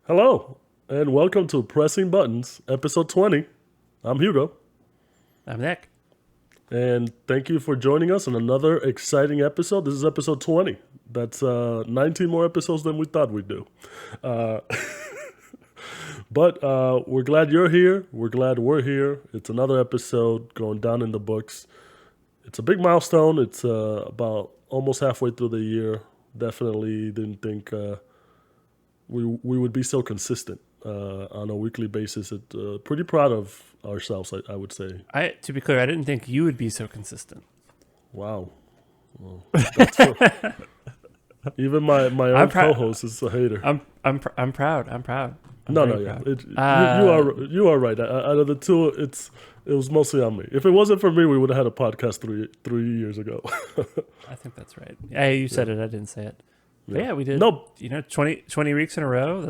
Hello, and welcome to Pressing Buttons, episode 20. I'm Hugo, I'm Nick. and thank you for joining us on another exciting episode. This is episode 20. That's 19 more episodes than we thought we'd do. Uh, but we're glad you're here. We're glad we're here. It's another episode going down in the books. It's a big milestone. It's about almost halfway through the year. Definitely didn't think we would be so consistent on a weekly basis. Pretty proud of ourselves, I would say. To be clear, I didn't think you would be so consistent. Wow, well, that's for, even my I'm own proud. co-host is a hater. I'm proud. I'm proud. I'm No, very no, yeah, proud. you are right. Out of the two, it was mostly on me. If it wasn't for me, we would have had a podcast three years ago. I think that's right. Hey, you Yeah, said it. I didn't say it. But yeah. yeah, we did. No, 20 weeks in a row.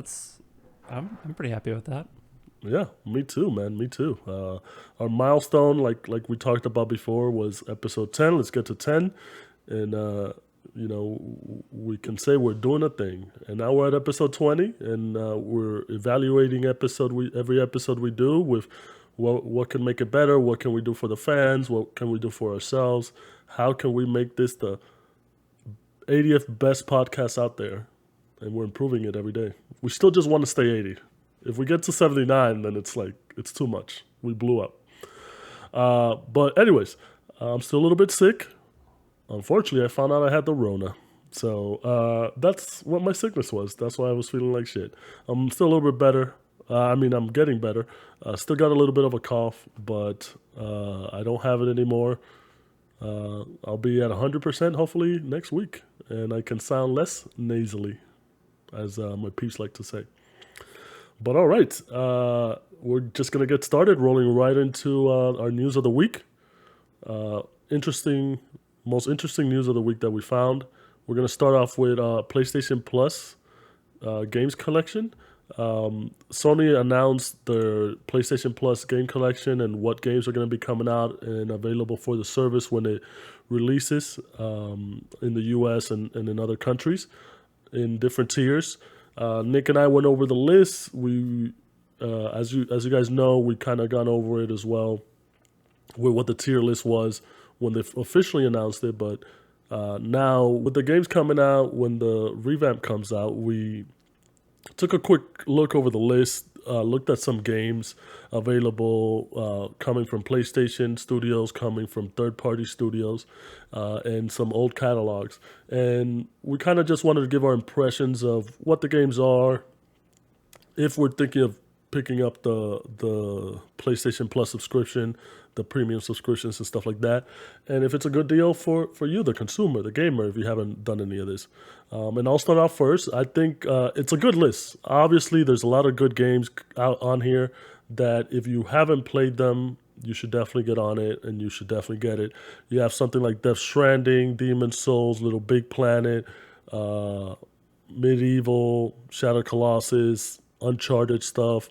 I'm pretty happy with that. yeah, me too, man. Me too. Our milestone, like we talked about before, was episode 10. Let's get to 10, and we can say we're doing a thing. And now we're at episode 20, and we're evaluating every episode we do with what can make it better, what can we do for the fans, what can we do for ourselves, how can we make this the 80th best podcast out there, and we're improving it every day. We still just want to stay 80. If we get to 79, then it's like it's too much. We blew up. But anyways, I'm still a little bit sick. Unfortunately, I found out I had the Rona. So that's what my sickness was. That's why I was feeling like shit. I'm still a little bit better. I'm getting better. Still got a little bit of a cough, but I don't have it anymore. I'll be at 100% hopefully next week, and I can sound less nasally, as my peeps like to say. But all right, we're just gonna get started, rolling right into our news of the week. Uh, interesting, most interesting news of the week that we found. We're gonna start off with PlayStation Plus games collection. Sony announced their PlayStation Plus game collection and what games are going to be coming out and available for the service when it releases in the US and in other countries in different tiers. Nick and I went over the list. As you guys know, we kind of gone over it as well with what the tier list was when they officially announced it. But now with the games coming out, when the revamp comes out, we took a quick look over the list, looked at some games available coming from PlayStation studios, coming from third party studios, and some old catalogs. And we kind of just wanted to give our impressions of what the games are, if we're thinking of picking up the PlayStation Plus subscription, the premium subscriptions and stuff like that, and if it's a good deal for you, the consumer, the gamer, if you haven't done any of this. And I'll start off first. I think it's a good list. Obviously, there's a lot of good games out on here that if you haven't played them, you should definitely get on it, and you should definitely get it. You have something like Death Stranding, Demon Souls, Little Big Planet, uh, Medieval, Shadow Colossus, Uncharted stuff,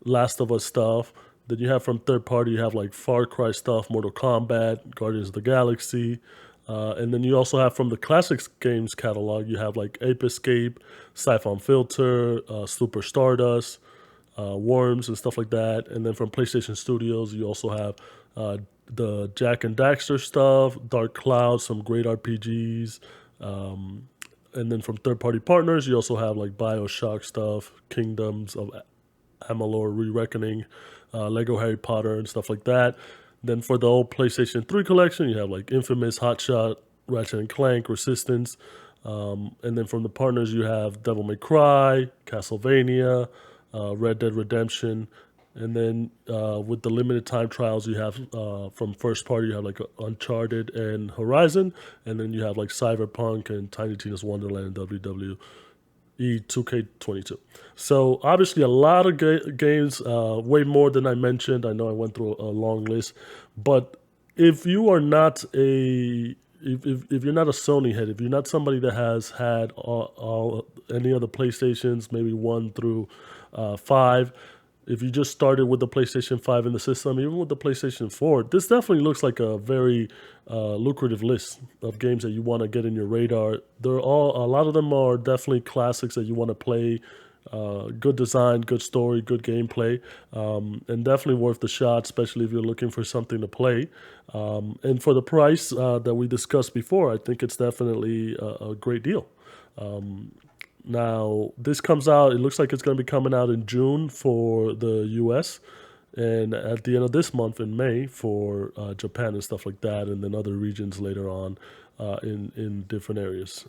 Last of Us stuff. Then you have from third party, you have like Far Cry stuff, Mortal Kombat, Guardians of the Galaxy. And then you also have from the classics games catalog, you have like Ape Escape, Siphon Filter, Super Stardust, Worms, and stuff like that. And then from PlayStation Studios, you also have the Jack and Daxter stuff, Dark Cloud, some great RPGs. Um, and then from third party partners, you also have like Bioshock stuff, Kingdoms of Amalur Re-Reckoning, Lego Harry Potter, and stuff like that. Then for the old PlayStation 3 collection, you have like Infamous, Hotshot, Ratchet and Clank, Resistance. And then from the partners, you have Devil May Cry, Castlevania, Red Dead Redemption. And then with the limited time trials, you have from first party, you have like Uncharted and Horizon. And then you have like Cyberpunk and Tiny Tina's Wonderland and WWE 2K22. So obviously a lot of games, way more than I mentioned. I know I went through a long list, but if you are not a if you're not a Sony head, if you're not somebody that has had all any of the PlayStations, maybe one through five, if you just started with the PlayStation 5 in the system, even with the PlayStation 4, this definitely looks like a very lucrative list of games that you want to get in your radar. They're all a lot of them are definitely classics that you want to play. Good design, good story, good gameplay, and definitely worth the shot, especially if you're looking for something to play. And for the price that we discussed before, I think it's definitely a great deal. Now, this comes out, it looks like it's going to be coming out in June for the US and at the end of this month in May for Japan and stuff like that, and then other regions later on in different areas.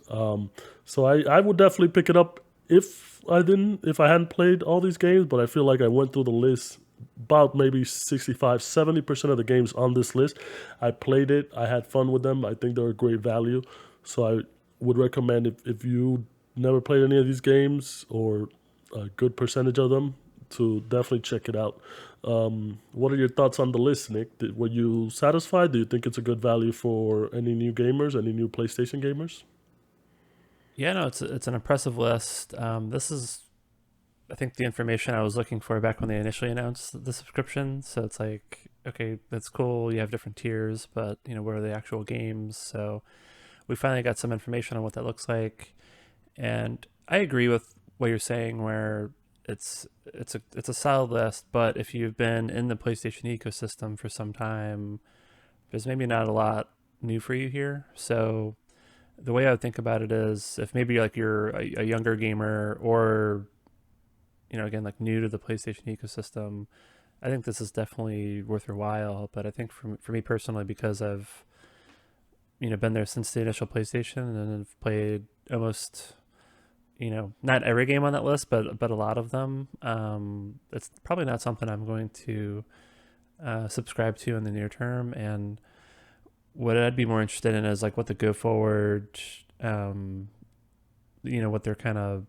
So I would definitely pick it up if I hadn't played all these games, but I feel like I went through the list about maybe 65-70% of the games on this list. I played it, I had fun with them, I think they're a great value. So I would recommend if you never played any of these games or a good percentage of them to definitely check it out. What are your thoughts on the list, Nick? Were you satisfied? Do you think it's a good value for any new gamers, any new PlayStation gamers? Yeah, no, it's an impressive list. This is, I think, the information I was looking for back when they initially announced the subscription. So it's like, okay, that's cool. You have different tiers, but what are the actual games? So we finally got some information on what that looks like, and I agree with what you're saying, where it's a solid list. But if you've been in the PlayStation ecosystem for some time, there's maybe not a lot new for you here. So the way I would think about it is, if maybe like you're a younger gamer, or again, like new to the PlayStation ecosystem, I think this is definitely worth your while. But I think for me personally, because I've been there since the initial PlayStation and have played almost not every game on that list, but a lot of them. It's probably not something I'm going to subscribe to in the near term. And what I'd be more interested in is like what the go forward, what their kind of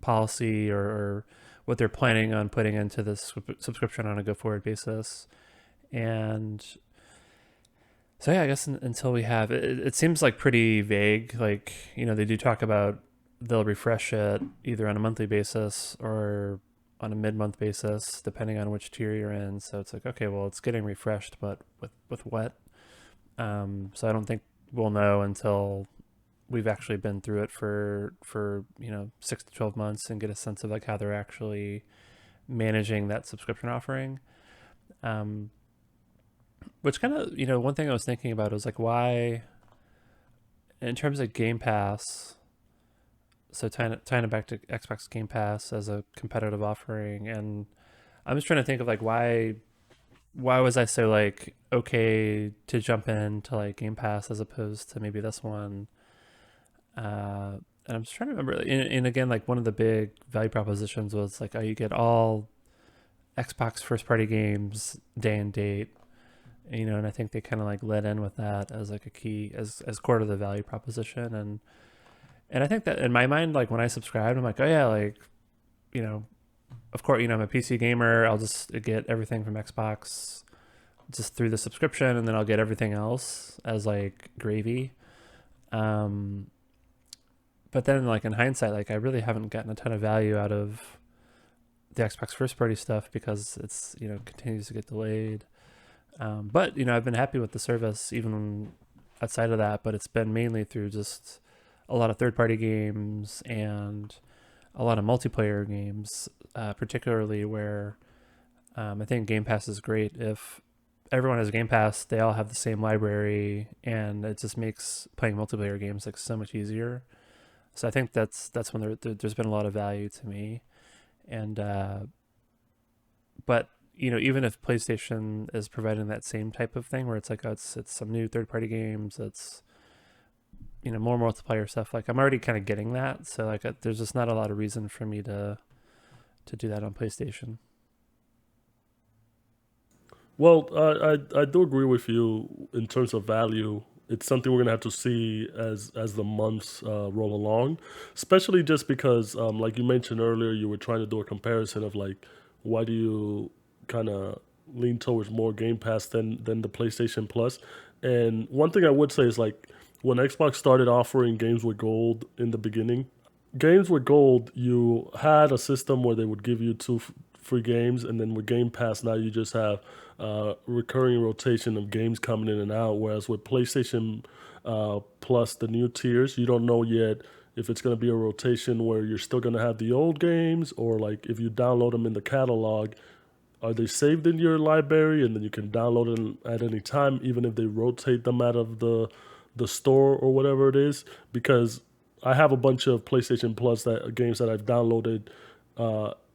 policy, or what they're planning on putting into this subscription on a go forward basis. And so yeah, I guess until we have it seems like pretty vague. Like they do talk about they'll refresh it either on a monthly basis or on a mid-month basis, depending on which tier you're in. So it's like, okay, well, it's getting refreshed, but with what? So I don't think we'll know until we've actually been through it for 6 to 12 months and get a sense of like how they're actually managing that subscription offering. Um, which kind of one thing I was thinking about was like, why, in terms of Game Pass. So tying it back to Xbox Game Pass as a competitive offering, and I'm just trying to think of like why was I so like okay to jump into like Game Pass as opposed to maybe this one. And I'm just trying to remember. And again, like one of the big value propositions was like, oh, you get all Xbox first party games day and date. And I think they kind of like led in with that as like a key as core to the value proposition. And I think that in my mind, like when I subscribed, I'm like, oh yeah, like, of course, I'm a PC gamer. I'll just get everything from Xbox just through the subscription, and then I'll get everything else as like gravy. Um, but then like in hindsight, like I really haven't gotten a ton of value out of the Xbox first party stuff because it's, continues to get delayed. But, I've been happy with the service even outside of that, but it's been mainly through just a lot of third party games and a lot of multiplayer games, particularly where I think Game Pass is great. If everyone has Game Pass, they all have the same library, and it just makes playing multiplayer games like so much easier. So I think that's when there's been a lot of value to me. And but even if PlayStation is providing that same type of thing where it's like, oh, it's some new third party games, it's more multiplayer stuff, like I'm already kind of getting that. So like there's just not a lot of reason for me to do that on PlayStation. Well, I do agree with you in terms of value. It's something we're gonna have to see as the months roll along, especially just because, like you mentioned earlier, you were trying to do a comparison of like why do you kind of lean towards more Game Pass than the PlayStation Plus. And one thing I would say is like when Xbox started offering games with gold in the beginning, games with gold, you had a system where they would give you two free games, and then with Game Pass now you just have recurring rotation of games coming in and out. Whereas with PlayStation Plus, the new tiers, you don't know yet if it's going to be a rotation where you're still going to have the old games, or like if you download them in the catalog, are they saved in your library and then you can download them at any time, even if they rotate them out of the store or whatever it is? Because I have a bunch of PlayStation Plus games that I've downloaded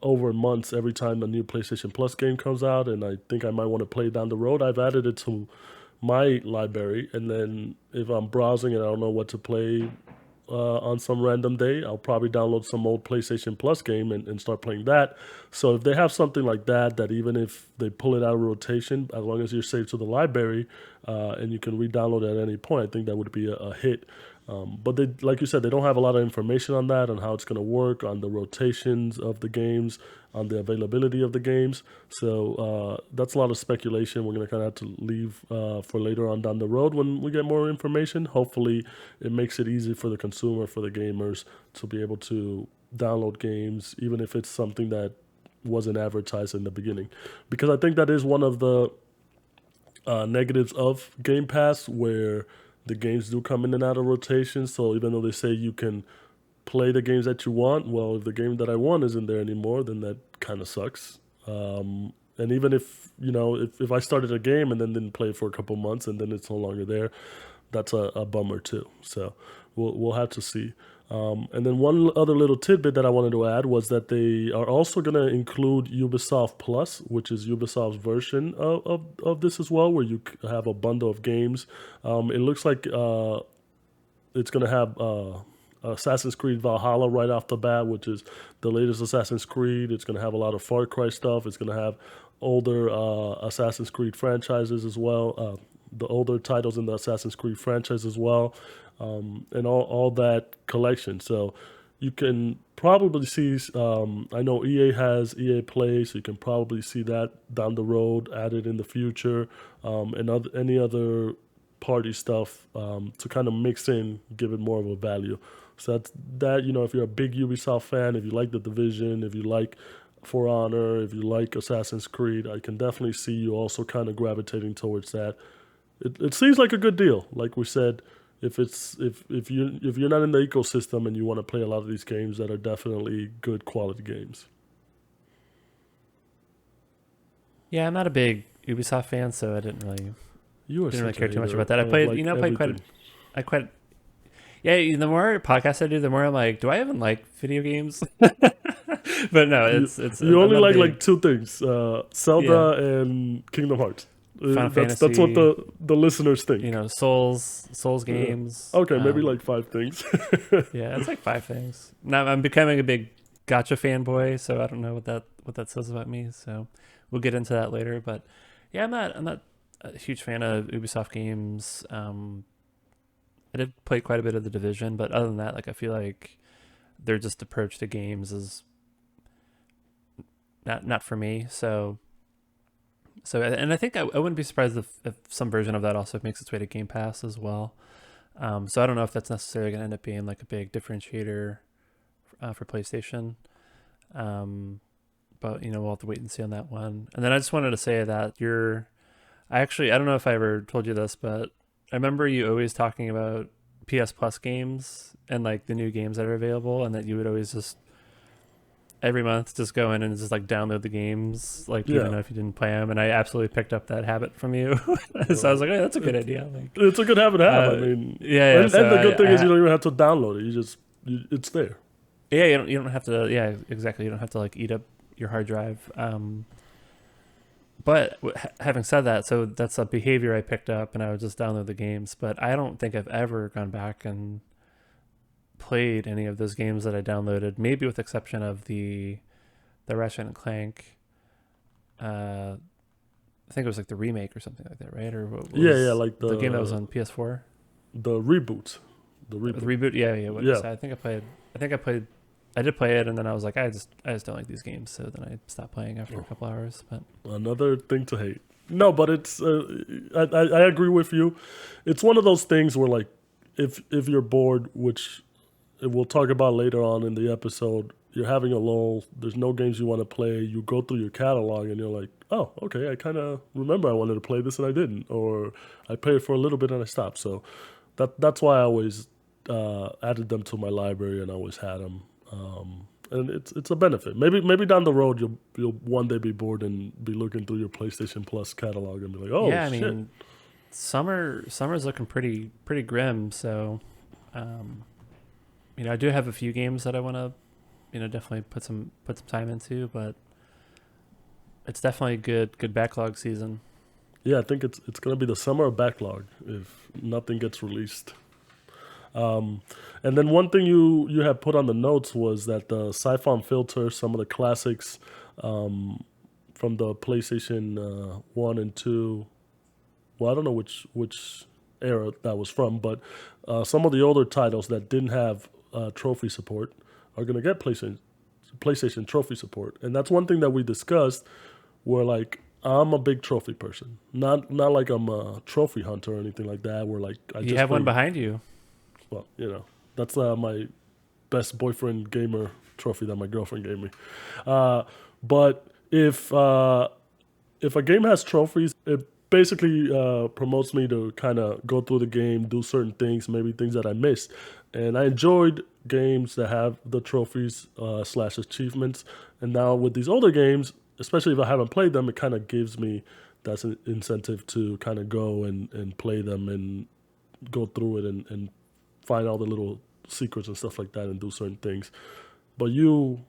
over months every time a new PlayStation Plus game comes out, and I think I might want to play down the road. I've added it to my library, and then if I'm browsing and I don't know what to play on some random day, I'll probably download some old PlayStation Plus game and start playing that. So if they have something like that, that even if they pull it out of rotation, as long as you're saved to the library and you can re-download it at any point, I think that would be a hit. But they, like you said, they don't have a lot of information on that, on how it's going to work, on the rotations of the games, on the availability of the games. So that's a lot of speculation. We're going to kind of have to leave for later on down the road when we get more information. Hopefully it makes it easy for the consumer, for the gamers, to be able to download games, even if it's something that wasn't advertised in the beginning. Because I think that is one of the negatives of Game Pass, where the games do come in and out of rotation. So even though they say you can play the games that you want, well, if the game that I want isn't there anymore, then that kind of sucks. And even if, if I started a game and then didn't play it for a couple months and then it's no longer there, that's a bummer too. So we'll have to see. And then one other little tidbit that I wanted to add was that they are also going to include Ubisoft Plus, which is Ubisoft's version of this as well, where you have a bundle of games. It looks like it's going to have Assassin's Creed Valhalla right off the bat, which is the latest Assassin's Creed. It's going to have a lot of Far Cry stuff. It's going to have older Assassin's Creed franchises as well, the older titles in the Assassin's Creed franchise as well. And all that collection. So you can probably see, I know EA has EA Play, so you can probably see that down the road, added in the future, and any other party stuff to kind of mix in, give it more of a value. So that's that, if you're a big Ubisoft fan, if you like The Division, if you like For Honor, if you like Assassin's Creed, I can definitely see you also kind of gravitating towards that. It seems like a good deal, like we said. If you're not in the ecosystem and you want to play a lot of these games that are definitely good quality games. Yeah, I'm not a big Ubisoft fan, so I didn't really care too much about that. I played yeah, the more podcasts I do, the more I'm like, do I even like video games? But no, it's you only like two things, Zelda and Kingdom Hearts. That's what the listeners think. Souls games. Okay, maybe like 5 things. Yeah, it's like 5 things. Now I'm becoming a big gacha fanboy, so I don't know what that says about me. So we'll get into that later. But yeah, I'm not a huge fan of Ubisoft games. I did play quite a bit of The Division, but other than that, like I feel like their just approach to games is not for me. So, and I think I wouldn't be surprised if some version of that also makes its way to Game Pass as well. So I don't know if that's necessarily going to end up being like a big differentiator for PlayStation. But we'll have to wait and see on that one. And then I just wanted to say that I don't know if I ever told you this, but I remember you always talking about PS Plus games and like the new games that are available, and that you would always just every month just go in and just like download the games, like even if you didn't play them. And I absolutely picked up that habit from you. So I was like, that's a good idea. Like, it's a good habit to have. I mean, yeah. And, so and the good thing is you don't even have to download it. It's there. Yeah, you don't have to. Yeah, exactly. You don't have to like eat up your hard drive. But having said that, so that's a behavior I picked up, and I would just download the games. But I don't think I've ever gone back and played any of those games that I downloaded, maybe with exception of the Ratchet and Clank. I think it was like the remake or something like that, right? Or what was like the game that was on PS4. The reboot. The reboot, yeah. I did play it, and then I was like, I just don't like these games, so then I stopped playing after a couple hours. But another thing to hate. No, but it's I agree with you. It's one of those things where like if you're bored, which we'll talk about later on in the episode, you're having a lull. There's no games you want to play. You go through your catalog and you're like, oh, okay, I kind of remember I wanted to play this and I didn't, or I played for a little bit and I stopped. So that's why I always added them to my library and I always had them. And it's a benefit. Maybe down the road you'll one day be bored and be looking through your PlayStation Plus catalog and be like, oh Yeah, I shit. mean, summer's looking pretty grim. So, um, I do have a few games that I want to, definitely put some time into, but it's definitely a good backlog season. Yeah, I think it's gonna be the summer of backlog if nothing gets released. Um, and then one thing you had put on the notes was that the Siphon filter, some of the classics um, from the PlayStation 1 and 2. Well, I don't know which era that was from, but some of the older titles that didn't have trophy support are gonna get PlayStation trophy support, and that's one thing that we discussed. Where like I'm a big trophy person, not like I'm a trophy hunter or anything like that. Where like I You just have one play. behind you. Well, that's my best boyfriend gamer trophy that my girlfriend gave me. But if a game has trophies, it basically promotes me to kind of go through the game, do certain things, maybe things that I missed. And I enjoyed games that have the trophies slash achievements. And now with these older games, especially if I haven't played them, it kind of gives me that incentive to kind of go and play them and go through it and find all the little secrets and stuff like that and do certain things. But you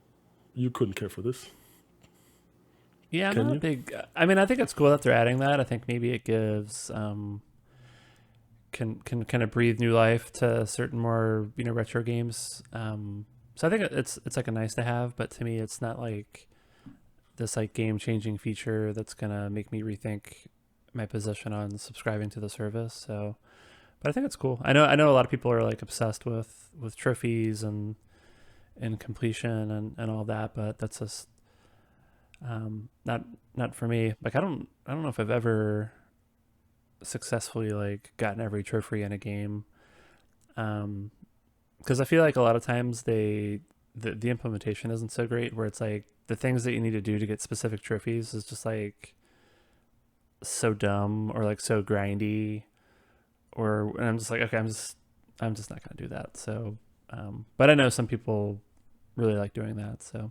couldn't care for this, Yeah, I'm can not a you? big. I mean, I think it's cool that they're adding that. I think maybe it gives can kind of breathe new life to certain more retro games. So I think it's like a nice to have, but to me, it's not like this like game changing feature that's gonna make me rethink my position on subscribing to the service. So, but I think it's cool. I know a lot of people are like obsessed with trophies and completion and all that, but that's just not for me. Like I don't know if I've ever successfully like gotten every trophy in a game. Because I feel like a lot of times the implementation isn't so great. Where it's like the things that you need to do to get specific trophies is just like so dumb or like so grindy. And I'm just like, okay, I'm just not gonna do that. So, but I know some people really like doing that. So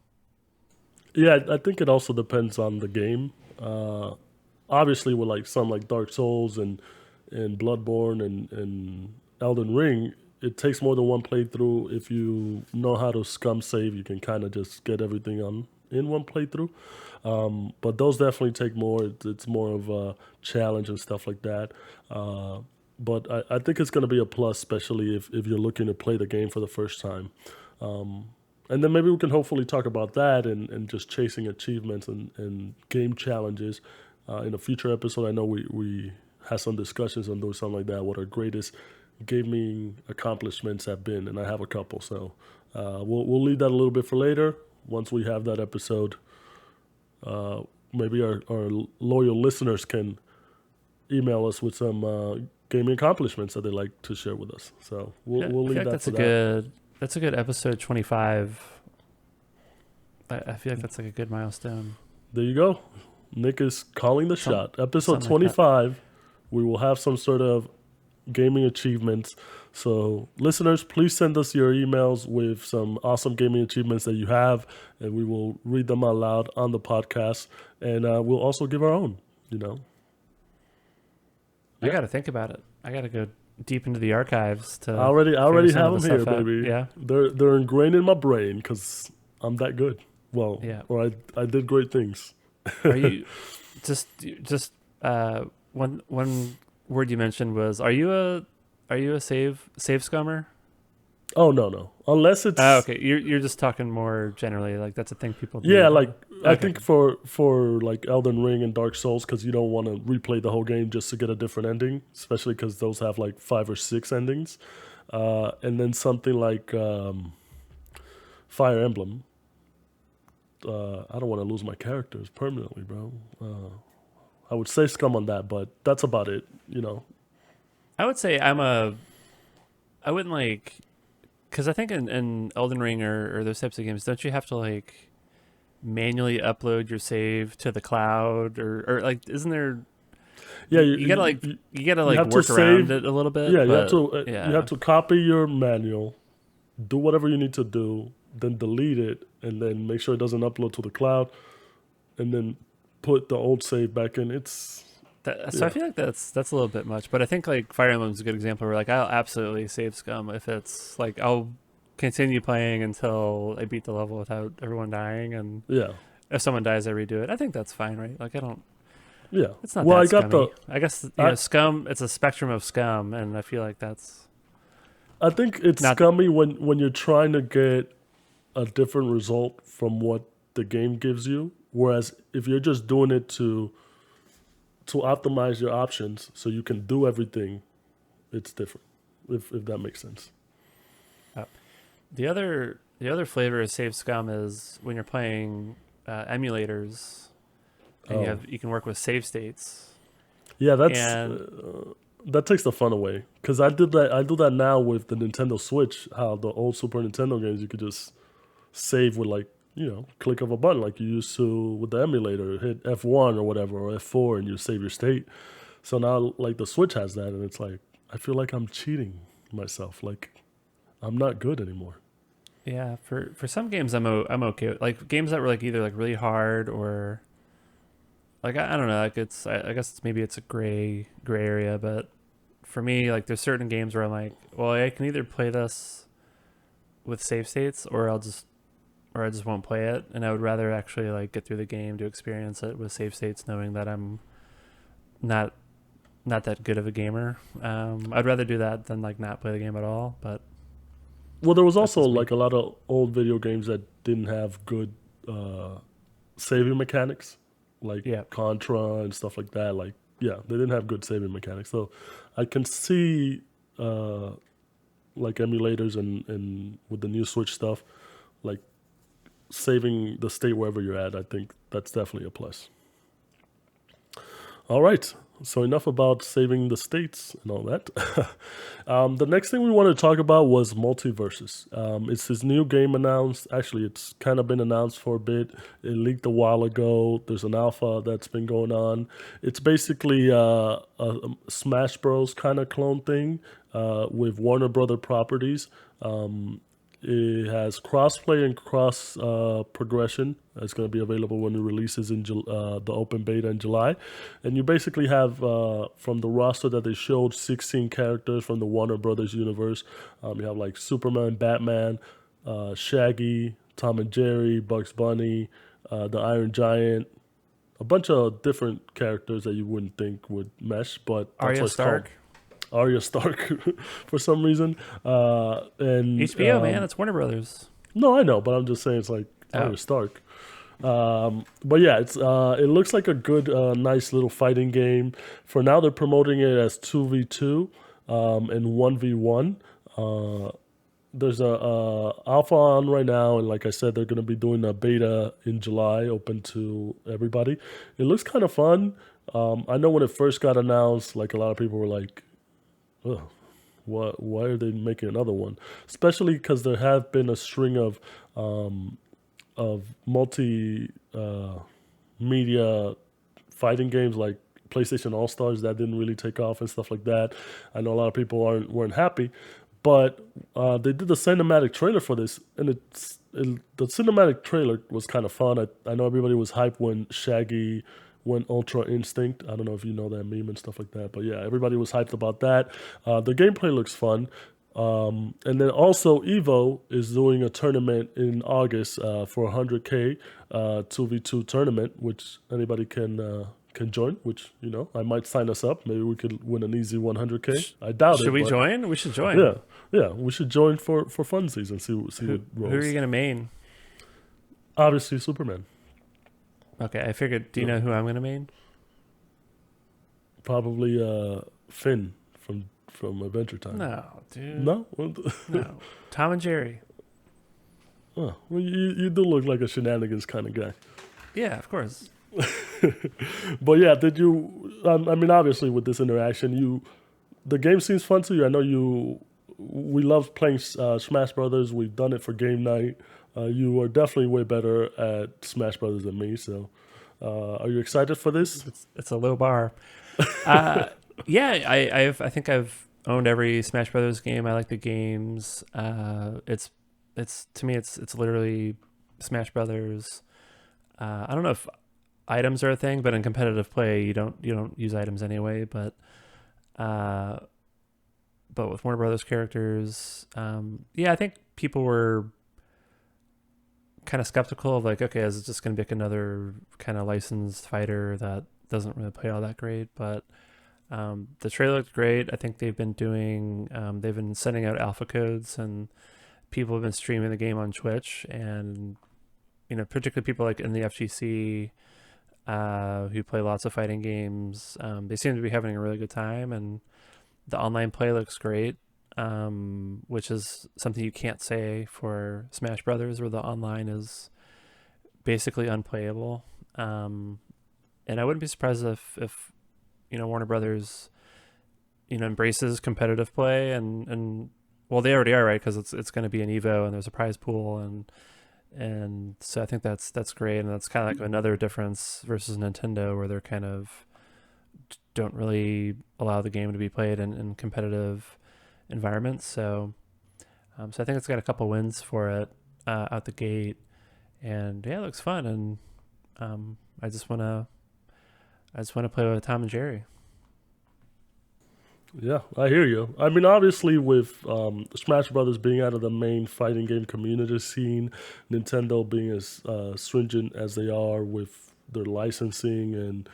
Yeah, I think it also depends on the game. Obviously, with like some like Dark Souls and Bloodborne and Elden Ring, it takes more than one playthrough. If you know how to scum save, you can kind of just get everything on in one playthrough. But those definitely take more. It's more of a challenge and stuff like that. Uh, but I think it's going to be a plus, especially if you're looking to play the game for the first time. Um, and then maybe we can hopefully talk about that and just chasing achievements and game challenges in a future episode. I know we had some discussions on doing something like that. What our greatest gaming accomplishments have been, and I have a couple. So we'll leave that a little bit for later. Once we have that episode, uh, maybe our loyal listeners can email us with some gaming accomplishments that they like to share with us. So yeah, we'll I feel leave like that that's for a that. good episode 25. I feel like that's like a good milestone, There you go. Nick is calling the some shot. Episode something like that. 25, we will have some sort of gaming achievements. So, listeners, please send us your emails with some awesome gaming achievements that you have, and we will read them out loud on the podcast. And we'll also give our own, you know. I Yeah. got to think about it. I got to go deep into the archives to I figure already some have of the them here, stuff out. baby. Yeah, They're ingrained in my brain because I'm that good. Well, yeah. or I did great things. Are you just one word you mentioned was are you a save scummer? Oh no, unless Oh, it's. okay. You're just talking more generally. Like that's a thing people do. Yeah, like I Okay. think for like Elden Ring and Dark Souls, because you don't want to replay the whole game just to get a different ending, especially because those have like 5 or 6 endings. And then something like Fire Emblem. I don't want to lose my characters permanently, bro. I would say Scum on that, but that's about it. I would say I wouldn't like Because I think in Elden Ring or those types of games, don't you have to like manually upload your save to the cloud or like isn't there Yeah, you gotta you like have to work around save. it a little bit, Yeah, but you have yeah. to copy your manual, do whatever you need to do, then delete it, and then make sure it doesn't upload to the cloud, and then put the old save back in. It's So I yeah, feel like that's a little bit much, but I think like Fire Emblem's a good example where like I'll absolutely save scum if it's like I'll continue playing until I beat the level without everyone dying, and yeah, if someone dies, I redo it. I think that's fine, right? Like I don't. yeah. It's not Well, that I got the scummy. I guess I scum. It's a spectrum of scum, and I feel like that's I think it's not. scummy when you're trying to get a different result from what the game gives you. Whereas if you're just doing it to optimize your options so you can do everything, it's different. If that makes sense. Uh, the other flavor of save scum is when you're playing emulators, and Oh, you can work with save states, yeah, and that takes the fun away. Cause I did that. I do that now with the Nintendo Switch. How the old Super Nintendo games you could just save with like click of a button, like you used to with the emulator. Hit F1 or whatever or F4, and you save your state. So now like the Switch has that, and it's like I feel like I'm cheating myself. Like I'm not good anymore. yeah, for some games I'm okay with, like games that were like either like really hard or like I don't know, like I guess maybe it's a gray area, but for me like there's certain games where I'm like, well, I can either play this with save states or I just won't play it, and I would rather actually like get through the game to experience it with save states, knowing that I'm not not that good of a gamer. I'd rather do that than like not play the game at all. But Well, there was that's also just me. like a lot of old video games that didn't have good uh, saving mechanics, like Yeah, Contra and stuff like that. Like, yeah, they didn't have good saving mechanics. So I can see uh, like emulators and with the new Switch stuff, like saving the state wherever you're at. I think that's definitely a plus. All right. So enough about saving the states and all that. The next thing we wanted to talk about was MultiVersus. It's this new game announced. Actually, it's kind of been announced for a bit. It leaked a while ago. There's an alpha that's been going on. It's basically a Smash Bros. Kind of clone thing with Warner Brother properties. It has crossplay and cross progression. It's going to be available when it releases in the open beta in July. And you basically have, from the roster that they showed, 16 characters from the Warner Brothers universe. You have like Superman, Batman, Shaggy, Tom and Jerry, Bugs Bunny, the Iron Giant, a bunch of different characters that you wouldn't think would mesh, but that's Arya what it's called. Stark, Arya Stark for some reason. And HBO, man, it's Warner Brothers. no, I know, but I'm just saying it's like Oh, Arya Stark. But yeah, it looks like a good, nice little fighting game. For now, they're promoting it as 2v2 and 1v1. Uh, there's a alpha on right now, and like I said, they're going to be doing a beta in July, open to everybody. It looks kind of fun. I know when it first got announced, like a lot of people were like, "Ugh, what? Why are they making another one?" Especially because there have been a string of multi media fighting games like PlayStation All Stars that didn't really take off and stuff like that. I know a lot of people weren't happy, but they did the cinematic trailer for this, and the cinematic trailer was kind of fun. I know everybody was hyped when Shaggy went Ultra Instinct. I don't know if you know that meme and stuff like that, but yeah, everybody was hyped about that. The gameplay looks fun. And then also Evo is doing a tournament in August for 100K 2v2 tournament, which anybody can join. Which I might sign us up. Maybe we could win an easy 100K. I doubt should it, we but join? We should join. yeah, yeah, we should join for funsies and see Who what who are you rolls. gonna main? Obviously, Superman. Okay, I figured. Do you Yeah, know who I'm gonna main? probably Finn from Adventure Time. No, dude. No, No, Tom and Jerry. oh, well, you do look like a shenanigans kind of guy. Yeah, of course. But yeah, did you? I mean, obviously, with this interaction, the game seems fun to you. I know you we love playing Smash Brothers. We've done it for game night. You are definitely way better at Smash Brothers than me. So, are you excited for this? It's a low bar. Uh, yeah, I think I've owned every Smash Brothers game. I like the games. It's to me it's literally Smash Brothers. I don't know if items are a thing, but in competitive play you don't use items anyway. Uh, but with Warner Brothers characters, yeah, I think people were kind of skeptical of like, okay, is it just going to be like another kind of licensed fighter that doesn't really play all that great? But the trailer looked great. I think they've been sending out alpha codes, and people have been streaming the game on Twitch, and particularly people like in the FGC who play lots of fighting games. They seem to be having a really good time, and the online play looks great, which is something you can't say for Smash Brothers, where the online is basically unplayable. And I wouldn't be surprised if Warner Brothers embraces competitive play, and well, they already are, right? Because it's going to be an Evo, and there's a prize pool, and so I think that's great, and that's kind of like another difference versus Nintendo, where they're kind of don't really allow the game to be played in competitive environments. So I think it's got a couple wins for it out the gate, and yeah, it looks fun, and I just want to play with Tom and Jerry. Yeah, I hear you. I mean, obviously, with Smash Brothers being out of the main fighting game community scene, Nintendo being as stringent as they are with their licensing and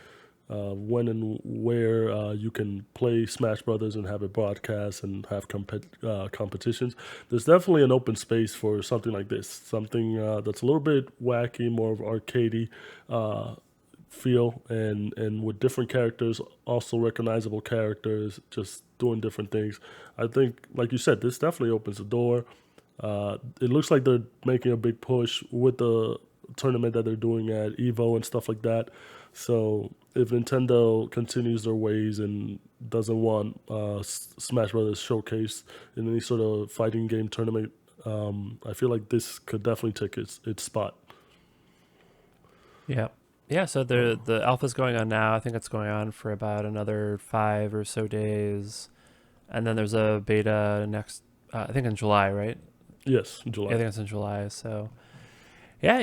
when and where you can play Smash Brothers and have it broadcast and have competitions, there's definitely an open space for something like this. Something that's a little bit wacky, more of arcadey feel, and with different characters, also recognizable characters, just doing different things. I think, like you said, this definitely opens the door. It looks like they're making a big push with the tournament that they're doing at Evo and stuff like that. So if Nintendo continues their ways and doesn't want Smash Brothers showcase in any sort of fighting game tournament, I feel like this could definitely take its spot. Yeah. Yeah, so the alpha's going on now. I think it's going on for about another 5 or so days, and then there's a beta next. I think in July, right? Yes, in Yeah, I July. think it's in July. So yeah,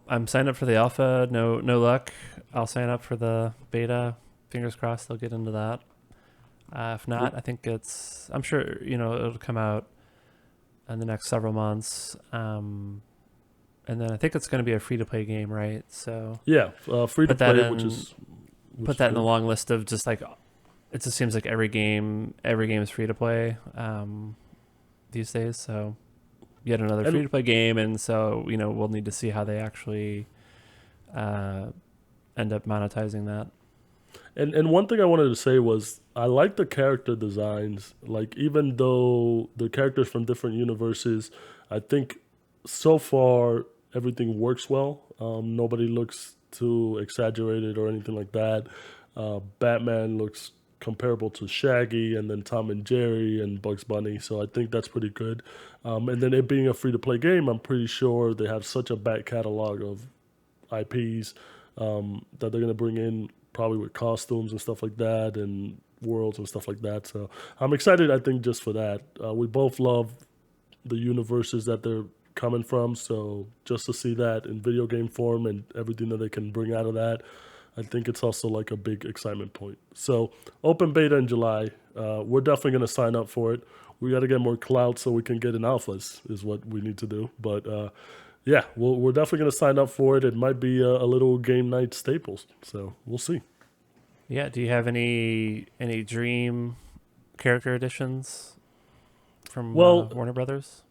I'm signed up for the alpha. No luck. I'll sign up for the beta. Fingers crossed they'll get into that. If not, I think I'm sure it'll come out in the next several months. And then I think it's going to be a free to play game, right? So Yeah, free to put that play, in which put is that in the good. long list of just like it just seems like every game is free to play these days. So yet another free And to play game, and so we'll need to see how they actually uh, end up monetizing that. and one thing I wanted to say was I like the character designs. Like even though the characters from different universes, I think so far everything works well. Nobody looks too exaggerated or anything like that. Batman looks comparable to Shaggy, and then Tom and Jerry and Bugs Bunny. So I think that's pretty good. And then it being a free to play game, I'm pretty sure they have such a back catalog of IPs that they're gonna bring in probably with costumes and stuff like that and worlds and stuff like that. So I'm excited. I think just for that, we both love the universes that they're coming from. So just to see that in video game form and everything that they can bring out of that, I think it's also like a big excitement point. So open beta in July. We're definitely gonna sign up for it. We got to get more clout so we can get in alphas is what we need to do. But yeah, we're definitely going to sign up for it. It might be a little game night staples. So we'll see. Yeah. Do you have any dream character additions from Well, Warner Brothers?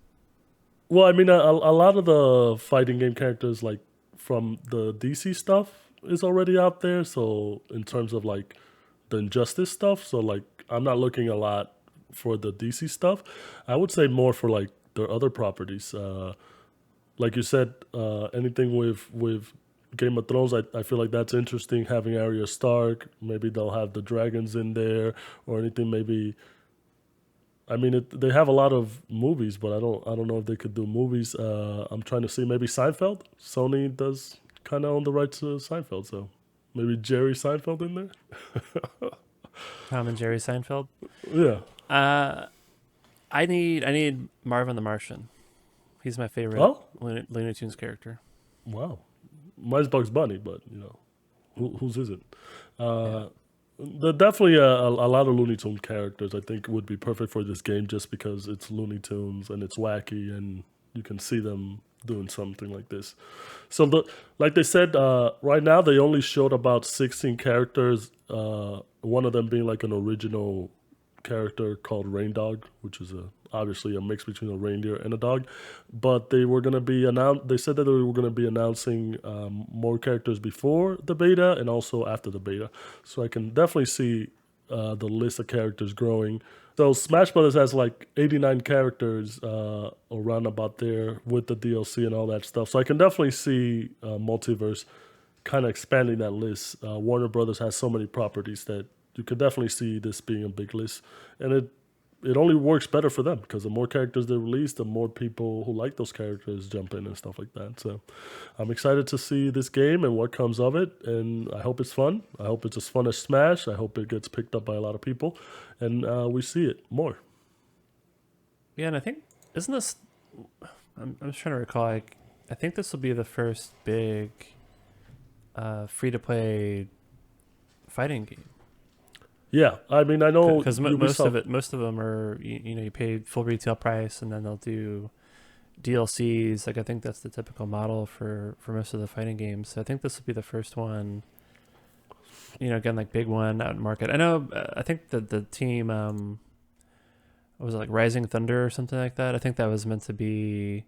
well, I mean, a lot of the fighting game characters, like from the DC stuff, is already out there. So in terms of like the Injustice stuff, so like I'm not looking a lot for the DC stuff. I would say more for like their other properties. Like you said, anything with Game of Thrones, I feel like that's interesting. Having Arya Stark, maybe they'll have the dragons in there, or anything maybe I mean, they have a lot of movies, but I don't know if they could do movies. I'm trying to see maybe Seinfeld. Sony does kind of own the rights to Seinfeld, so maybe Jerry Seinfeld in there. Tom and Jerry Seinfeld. Yeah. Uh, I need Marvin the Martian. He's my favorite Oh, Looney Tunes character. wow. Mine's Bugs Bunny, but whose isn't? Yeah. Uh, there definitely a lot of Looney Tune characters I think would be perfect for this game just because it's Looney Tunes and it's wacky and you can see them doing something like this. So like they said, right now they only showed about 16 characters. One of them being like an original character called Rain Dog, which is obviously a mix between a reindeer and a dog. But they were gonna be announced. They said that they were gonna be announcing more characters before the beta and also after the beta. So I can definitely see the list of characters growing. So Smash Brothers has like 89 characters around about there with the DLC and all that stuff. So I can definitely see Multiverse kind of expanding that list. Warner Brothers has so many properties that you could definitely see this being a big list, and it only works better for them because the more characters they release, the more people who like those characters jump in and stuff like that. So I'm excited to see this game and what comes of it, and I hope it's fun. I hope it's as fun as Smash. I hope it gets picked up by a lot of people, and we see it more. Yeah, and I think isn't this? I'm just trying to recall. Like, I think this will be the first big free to play fighting game. Yeah, I mean I know Because Ubisoft. most of them are you pay full retail price and then they'll do DLCs. Like I think that's the typical model for most of the fighting games. So I think this will be the first one. Again, like big one out in market. I know. I think that the team, what was it, like Rising Thunder or something like that. I think that was meant to be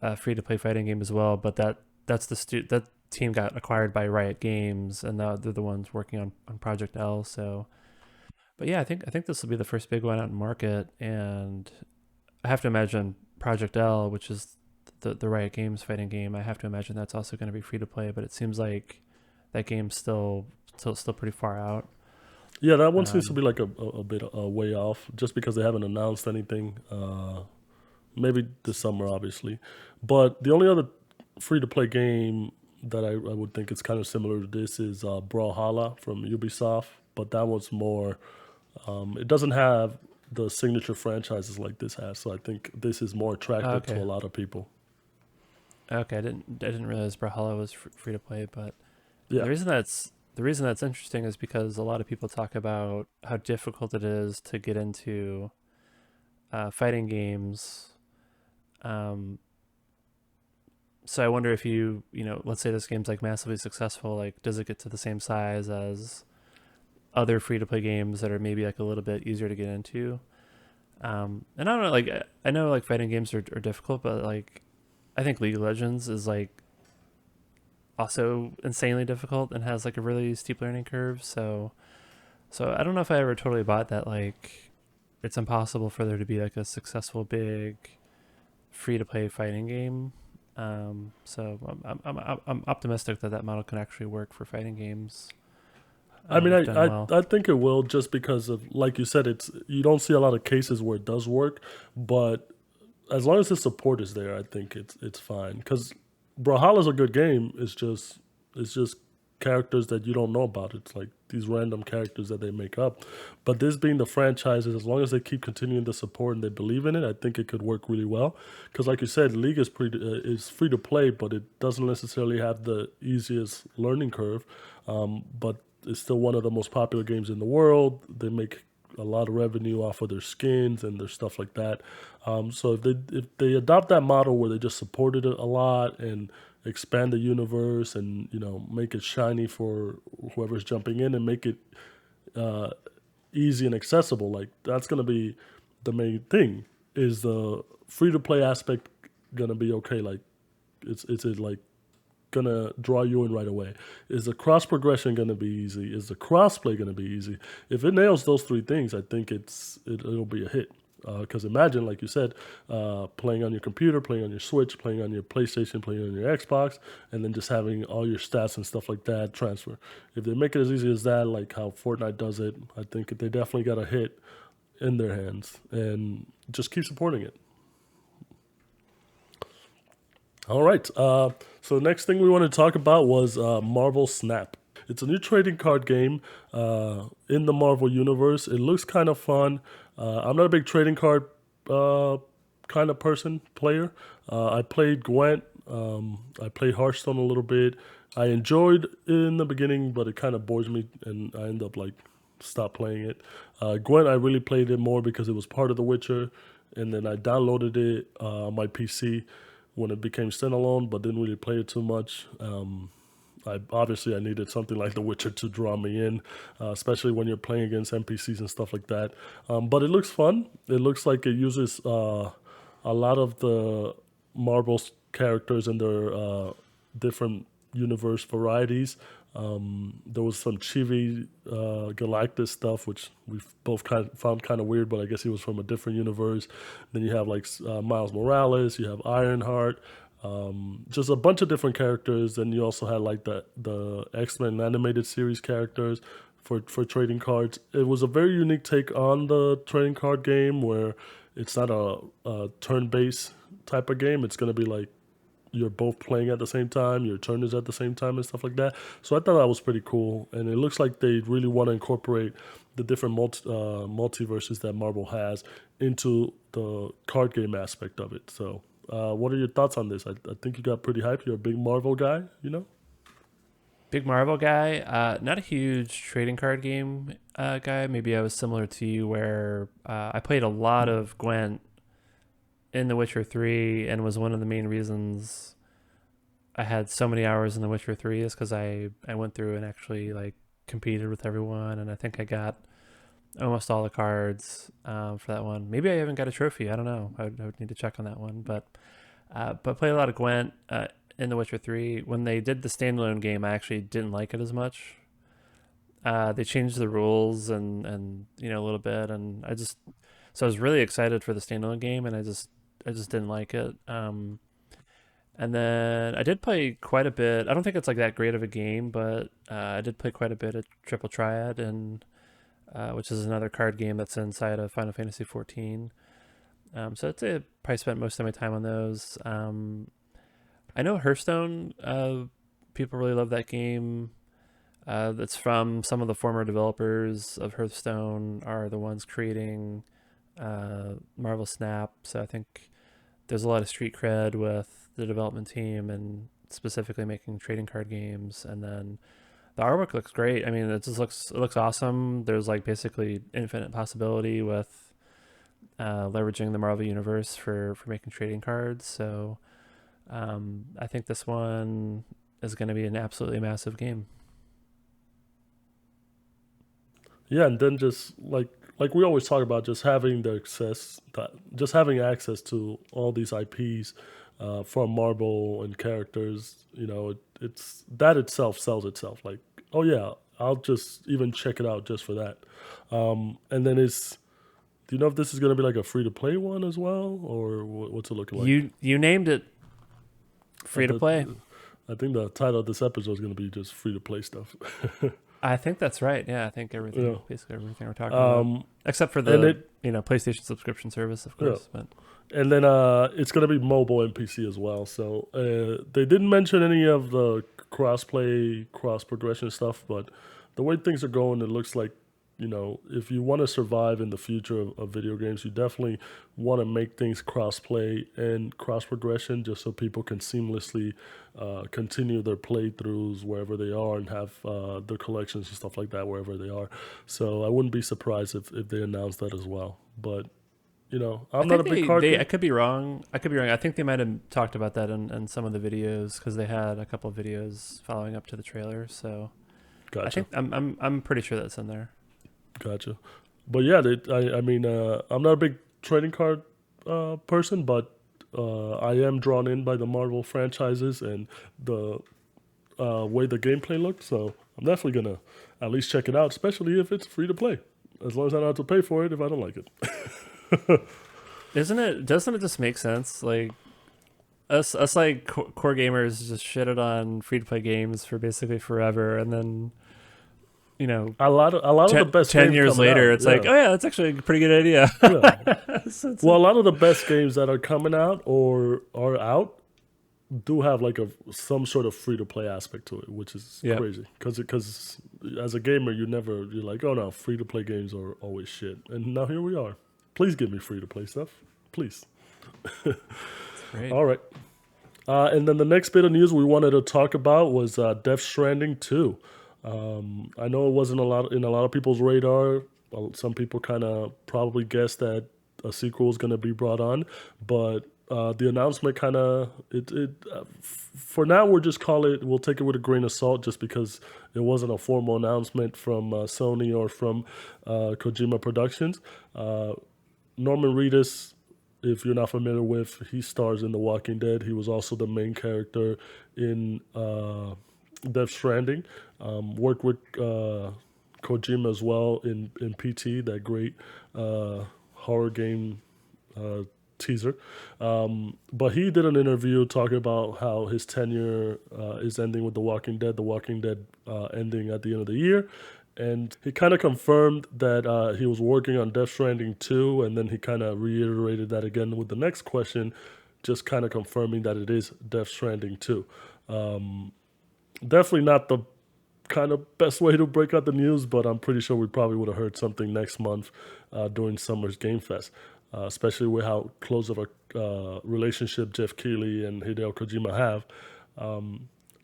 a free to play fighting game as well. But that team got acquired by Riot Games, and now they're the ones working on Project L. So, but yeah, I think this will be the first big one out in market, and I have to imagine Project L, which is the Riot Games fighting game. I have to imagine that's also going to be free to play. But it seems like that game's still pretty far out. Yeah, that one seems to Um, be like a bit way off, just because they haven't announced anything. Maybe this summer, obviously. But the only other free to play game that I would think is kind of similar to this is Brawlhalla from Ubisoft, but that one's more. It doesn't have the signature franchises like this has, so I think this is more attractive to okay, a lot of people. okay, I didn't realize Brawlhalla was free to play, but Yeah, the reason that's interesting is because a lot of people talk about how difficult it is to get into fighting games. Um, so I wonder if let's say this game's like massively successful, like does it get to the same size as other free to play games that are maybe like a little bit easier to get into? And I don't know, like I know like fighting games are difficult, but like I think League of Legends is like also insanely difficult and has like a really steep learning curve. So I don't know if I ever totally bought that like it's impossible for there to be like a successful big free to play fighting game. So I'm optimistic that model can actually work for fighting games I mean, if done well. I think it will just because of like you said, it's you don't see a lot of cases where it does work, but as long as the support is there, I think it's fine. Because Brawlhalla's a good game. It's just characters that you don't know about. It's like these random characters that they make up. But this being the franchises, as long as they keep continuing the support and they believe in it, I think it could work really well. Because like you said, League is free to play, but it doesn't necessarily have the easiest learning curve. But it's still one of the most popular games in the world. They make a lot of revenue off of their skins and their stuff like that. So if they adopt that model where they just support it a lot and expand the universe and make it shiny for whoever's jumping in and make it uh, easy and accessible, like that's gonna be the main thing. Is the free to play aspect gonna be okay? Like it's it like gonna draw you in right away? Is the cross progression gonna be easy? Is the crossplay gonna be easy? If it nails those three things, I think it'll be a hit. Because imagine, like you said, playing on your computer, playing on your Switch, playing on your PlayStation, playing on your Xbox, and then just having all your stats and stuff like that transfer. If they make it as easy as that, like how Fortnite does it, I think they definitely got a hit in their hands, and just keep supporting it. All right. So next thing we want to talk about was Marvel Snap. It's a new trading card game in the Marvel universe. It looks kind of fun. I'm not a big trading card kind of player. I played Gwent. I played Hearthstone a little bit. I enjoyed it in the beginning, but it kind of bores me, and I end up like stop playing it. Gwent, I really played it more because it was part of The Witcher, and then I downloaded it on my PC when it became standalone, but didn't really play it too much. I needed something like The Witcher to draw me in, especially when you're playing against NPCs and stuff like that. But it looks fun. It looks like it uses a lot of the Marvel's characters and their different universe varieties. There was some Chibi Galactus stuff, which we both found kind of weird, but I guess he was from a different universe. Then you have like Miles Morales, you have Ironheart, just a bunch of different characters. Then you also had like the X-Men animated series characters for trading cards. It was a very unique take on the trading card game where it's not a turn-based type of game. It's going to be like you're both playing at the same time, your turn is at the same time and stuff like that. So I thought that was pretty cool, and it looks like they really want to incorporate the different multiverses that Marvel has into the card game aspect of it. So what are your thoughts on this? I think you got pretty hyped. You're a big Marvel guy, you know? Big Marvel guy. Not a huge trading card game guy. Maybe I was similar to you where I played a lot of Gwent in The Witcher 3 and was one of the main reasons I had so many hours in The Witcher 3 is because I went through and actually like competed with everyone, and I think I got almost all the cards for that one. Maybe I haven't got a trophy. I don't know. I would need to check on that one. But played a lot of Gwent in The Witcher 3. When they did the standalone game, I actually didn't like it as much. They changed the rules and a little bit, and I was really excited for the standalone game, and I just didn't like it. And then I did play quite a bit. I don't think it's like that great of a game, but I did play quite a bit of Triple Triad, and which is another card game that's inside of Final Fantasy 14. So I'd say I probably spent most of my time on those. I know Hearthstone. People really love that game. That's from some of the former developers of Hearthstone are the ones creating Marvel Snap. So I think there's a lot of street cred with the development team and specifically making trading card games. And then the artwork looks great. I mean, it looks awesome. There's like basically infinite possibility with leveraging the Marvel universe for making trading cards. So I think this one is going to be an absolutely massive game. Yeah, and then just like we always talk about, just having access to all these IPs from Marvel and characters. It's that itself sells itself. Like, oh yeah, I'll just even check it out just for that. And then do you know if this is going to be like a free to play one as well, or what's it looking like? You named it free to play. I think the title of this episode is going to be just free to play stuff. I think that's right. Yeah, I think basically everything we're talking about, except for PlayStation subscription service, of course. Yeah. But and then it's going to be mobile and PC as well. So they didn't mention any of the cross-play, cross-progression stuff, but the way things are going, it looks like, if you want to survive in the future of video games, you definitely want to make things cross-play and cross-progression just so people can seamlessly continue their playthroughs wherever they are and have their collections and stuff like that wherever they are. So I wouldn't be surprised if they announce that as well. But, I'm not a big card game. I could be wrong. I think they might have talked about that in some of the videos because they had a couple of videos following up to the trailer. So Gotcha. I think I'm pretty sure that's in there. Gotcha. But yeah, I'm not a big trading card person, but I am drawn in by the Marvel franchises and the way the gameplay looks. So I'm definitely going to at least check it out, especially if it's free to play, as long as I don't have to pay for it if I don't like it. Doesn't it just make sense? Like us like core gamers just shitted on free to play games for basically forever, and then A lot of the best 10 games years coming later, out. it's like, oh yeah, that's actually a pretty good idea. Yeah. So Well, a lot of the best games that are coming out or are out do have like some sort of free to play aspect to it, which is yeah, crazy. Because as a gamer, you're like, oh no, free to play games are always shit. And now here we are. Please give me free to play stuff, please. it's great. All right. And then the next bit of news we wanted to talk about was Death Stranding 2. I know it wasn't in a lot of people's radar. Well, some people kind of probably guessed that a sequel is going to be brought on, but the announcement kind of for now we'll take it with a grain of salt just because it wasn't a formal announcement from Sony or from Kojima Productions. Norman Reedus, if you're not familiar with, he stars in The Walking Dead. He was also the main character in Death Stranding. Worked with Kojima as well in PT, that great horror game teaser. But he did an interview talking about how his tenure is ending with The Walking Dead. The Walking Dead ending at the end of the year. And he kind of confirmed that he was working on Death Stranding 2, and then he kind of reiterated that again with the next question, just kind of confirming that it is Death Stranding 2. Definitely not the kind of best way to break out the news, but I'm pretty sure we probably would have heard something next month during Summer's Game Fest, especially with how close of a relationship Jeff Keighley and Hideo Kojima have.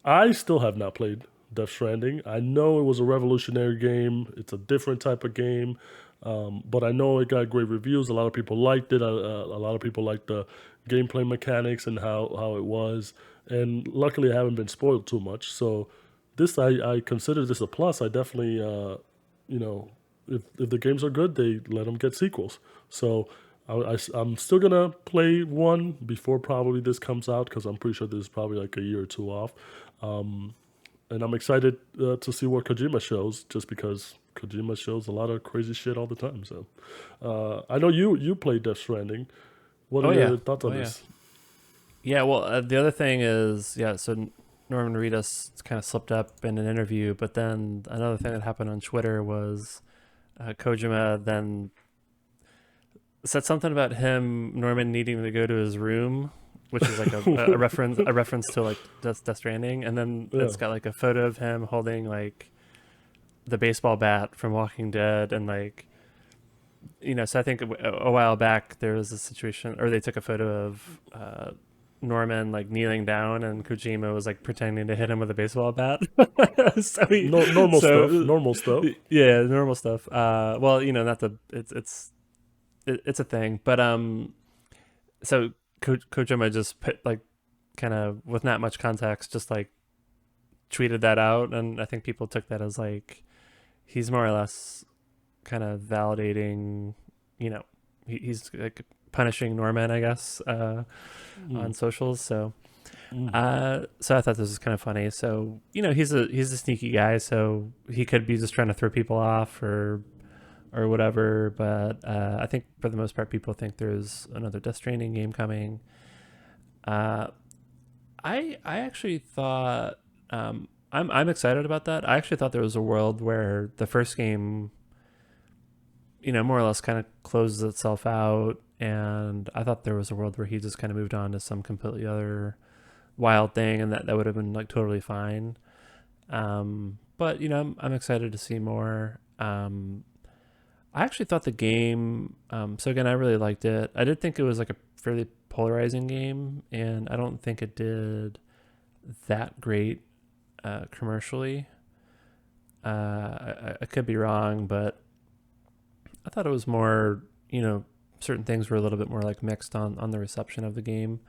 I still have not played Death Stranding. I know it was a revolutionary game. It's a different type of game, but I know it got great reviews. A lot of people liked it. A lot of people liked the gameplay mechanics and how it was. And luckily, I haven't been spoiled too much. So this, I consider this a plus. I definitely, if the games are good, they let them get sequels. So I'm still gonna play one before probably this comes out because I'm pretty sure this is probably like a year or two off. And I'm excited to see what Kojima shows, just because Kojima shows a lot of crazy shit all the time. So I know you played Death Stranding. What are your thoughts on this? Yeah, well, the other thing is, so Norman Reedus kind of slipped up in an interview, but then another thing that happened on Twitter was Kojima then said something about Norman needing to go to his room, which is like a reference to like Death Stranding, and then it's got like a photo of him holding like the baseball bat from Walking Dead, and like, so I think a while back there was a situation, or they took a photo of Norman like kneeling down, and Kojima was like pretending to hit him with a baseball bat. Normal stuff. Yeah, normal stuff. Well, not the it's a thing, but so Kojima just put like kind of with not much context, just like tweeted that out, and I think people took that as like he's more or less kind of validating, he's like punishing Norman, I guess, on socials. So I thought this was kind of funny. So he's a sneaky guy, so he could be just trying to throw people off or whatever. But I think for the most part, people think there's another Death Stranding game coming. I actually thought I'm excited about that. I actually thought there was a world where the first game, more or less kind of closes itself out, and I thought there was a world where he just kind of moved on to some completely other wild thing, and that would have been like totally fine. But I'm excited to see more. I actually thought the game, so again, I really liked it. I did think it was like a fairly polarizing game, and I don't think it did that great commercially. I could be wrong, but I thought it was more, certain things were a little bit more like mixed on the reception of the game.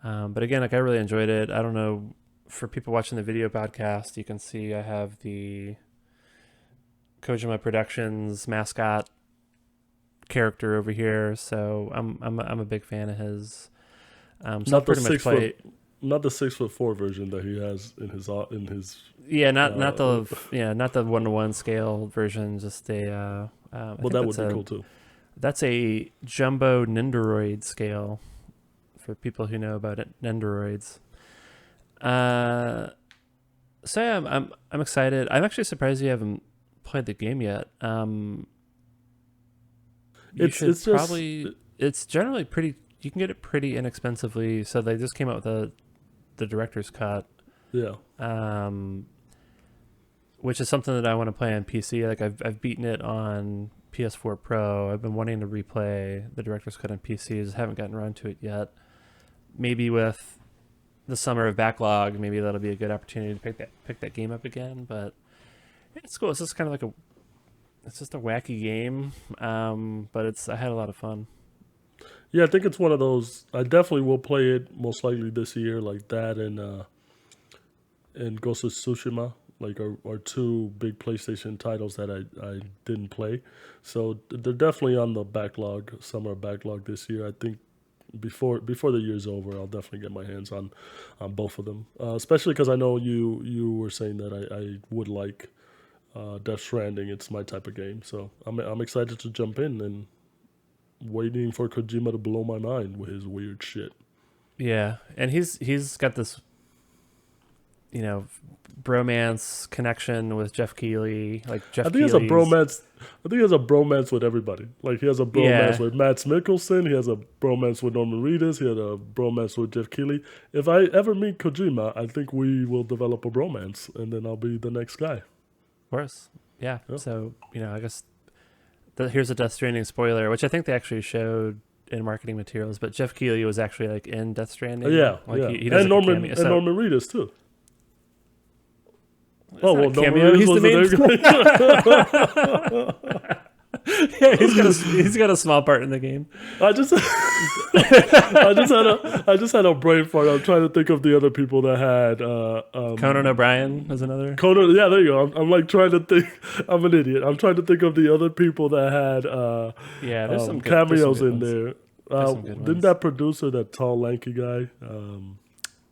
But again, like I really enjoyed it. I don't know, for people watching the video podcast, you can see I have the Kojima Productions mascot character over here, so I'm a big fan of his. So not the 6'4" version that he has in his not the 1-to-1 scale version, just a well, that would be cool too. That's a jumbo Nendoroid scale for people who know about Nendoroids. So yeah, I'm excited. I'm actually surprised you haven't played the game yet. You It's should it's just probably. It's generally pretty. You can get it pretty inexpensively. So they just came out with the director's cut, yeah. um, which is something that I want to play on PC. Like I've beaten it on PS4 Pro. I've been wanting to replay the director's cut on PC. Just haven't gotten around to it yet. Maybe with the summer of backlog, maybe that'll be a good opportunity to pick that game up again. But it's cool. It's just kind of like it's just a wacky game, but I had a lot of fun. Yeah, I think it's one of those. I definitely will play it most likely this year, like that and Ghost of Tsushima, like are two big PlayStation titles that I didn't play. So they're definitely on the backlog, summer backlog this year. I think before the year's over, I'll definitely get my hands on both of them. Especially because I know you were saying that I would like Death Stranding. It's my type of game, so I'm excited to jump in and waiting for Kojima to blow my mind with his weird shit. Yeah, and he's got this, bromance connection with Jeff Keighley. Like I Jeff think he has a Keighley's. bromance. I think he has a bromance with everybody. Like he has a bromance Yeah, with Mads Mikkelsen. He has a bromance with Norman Reedus. He had a bromance with Jeff Keighley. If I ever meet Kojima, I think we will develop a bromance, and then I'll be the next guy. of course. Yeah. Yeah. So I guess here's a Death Stranding spoiler, which I think they actually showed in marketing materials. But Jeff Keighley was actually like in Death Stranding. Yeah, Like yeah, he does and like a Norman cameo. and So Norman Reedus too. it's Oh not well, a Norman cameo. Reedus He's was the the main. name. Yeah, he's got a small part in the game. I just, I just had a brain fart. I'm trying to think of the other people that had Conan O'Brien was another. Conan. Yeah, there you go. I'm like trying to think. I'm an idiot. I'm trying to think of the other people that had Yeah, there's some good cameos in ones. there. There's some good Didn't ones. that producer, that tall, lanky guy?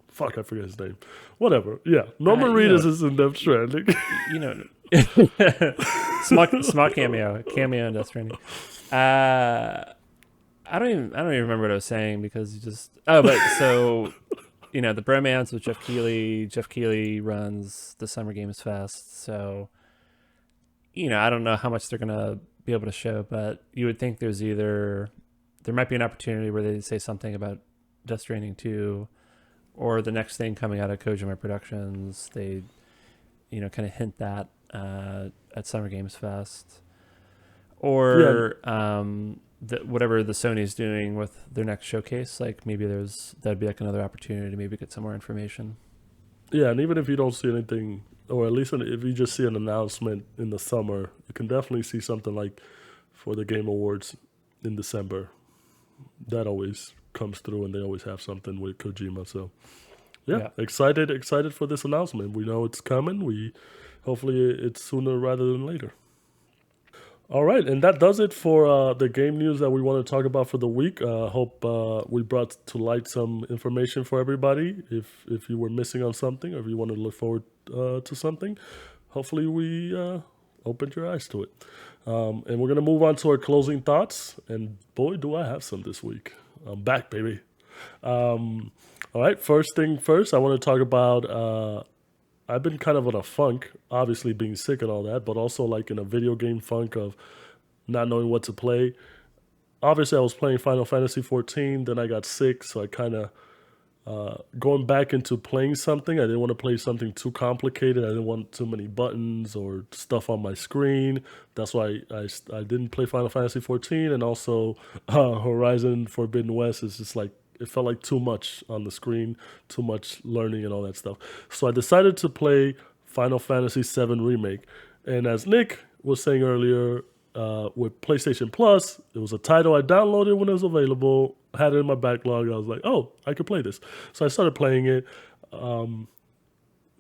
Fuck, I forget his name. Whatever. Yeah, Norman You know, Reedus is in Death Stranding. you know, small cameo in Death Stranding. I don't even remember what I was saying because you just but so the bromance with Jeff Keighley. Jeff Keighley runs the Summer Games Fest, so I don't know how much they're gonna be able to show, but you would think there might be an opportunity where they say something about Death Stranding 2 or the next thing coming out of Kojima Productions. They kind of hint that at Summer Games Fest, or whatever the Sony's doing with their next showcase. Like maybe that'd be like another opportunity to maybe get some more information. Yeah, and even if you don't see anything, or at least if you just see an announcement in the summer, you can definitely see something like for the Game Awards in December. That always comes through, and they always have something with Kojima. So, yeah. Excited for this announcement. We know it's coming. Hopefully it's sooner rather than later. All right, and that does it for the game news that we want to talk about for the week. Hope we brought to light some information for everybody. If you were missing on something, or if you want to look forward to something, hopefully we opened your eyes to it. And we're gonna move on to our closing thoughts. And boy, do I have some this week! I'm back, baby. All right, first thing first, I want to talk about. I've been kind of in a funk, obviously being sick and all that, but also like in a video game funk of not knowing what to play. Obviously, I was playing Final Fantasy 14, then I got sick, so I kind of going back into playing something. I didn't want to play something too complicated. I didn't want too many buttons or stuff on my screen. That's why I didn't play Final Fantasy 14, and also Horizon Forbidden West is just like, it felt like too much on the screen, too much learning and all that stuff. So I decided to play Final Fantasy VII Remake. And as Nick was saying earlier, with PlayStation Plus, it was a title I downloaded when it was available, had it in my backlog. I was like, oh, I could play this. So I started playing it.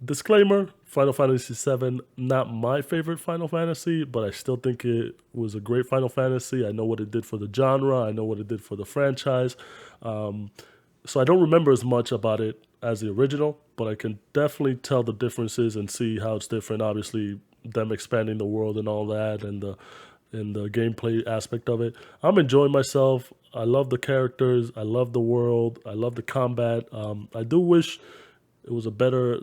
Disclaimer, Final Fantasy VII, not my favorite Final Fantasy, but I still think it was a great Final Fantasy. I know what it did for the genre. I know what it did for the franchise. So I don't remember as much about it as the original, but I can definitely tell the differences and see how it's different. Obviously, them expanding the world and all that, and the gameplay aspect of it. I'm enjoying myself. I love the characters. I love the world. I love the combat. I do wish there was a better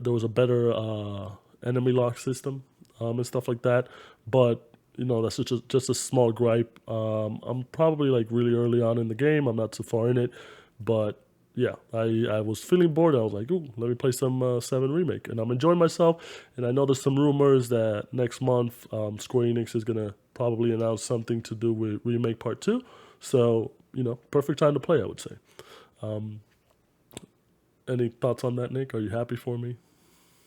enemy lock system. and stuff like that. But that's just a small gripe. I'm probably like really early on in the game. I'm not too far in it, but yeah, I was feeling bored. I was like, ooh, let me play some 7 Remake, and I'm enjoying myself. And I know there's some rumors that next month Square Enix is gonna probably announce something to do with Remake Part 2. So perfect time to play, I would say. Um, any thoughts on that, Nick? Are you happy for me?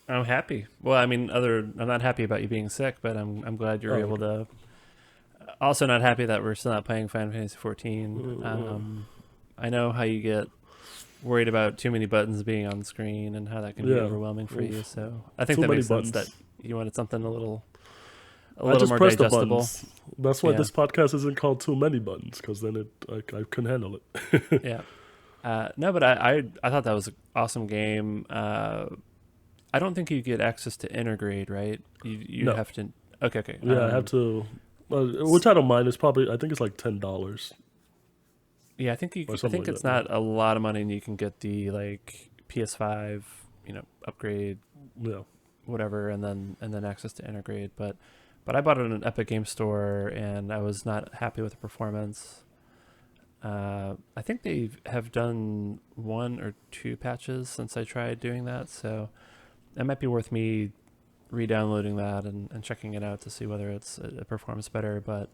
I'm happy. Well, I mean, I'm not happy about you being sick, but I'm glad you're Oh, able okay. to. Also, not happy that we're still not playing Final Fantasy 14. Uh, I know how you get worried about too many buttons being on the screen and how that can be yeah. overwhelming for you. Oof. So I think Too that many makes sense that buttons. you wanted something a I little just more press the digestible. buttons. That's why Yeah, this podcast isn't called Too Many Buttons, because then I couldn't handle it. yeah. No, but I thought that was an awesome game. I don't think you get access to Intergrade, right? You No. have to. Okay, okay. Yeah, I have to. Which I don't mind. It's probably I think it's like $10 Yeah, or I something think like it's that. Yeah. not a lot of money, and you can get the like PS5, upgrade, Yeah. whatever, and then access to Intergrade. But I bought it in an Epic Game Store, and I was not happy with the performance. I think they have done 1 or 2 patches since I tried doing that, so it might be worth me re-downloading that and checking it out to see whether it performs better. But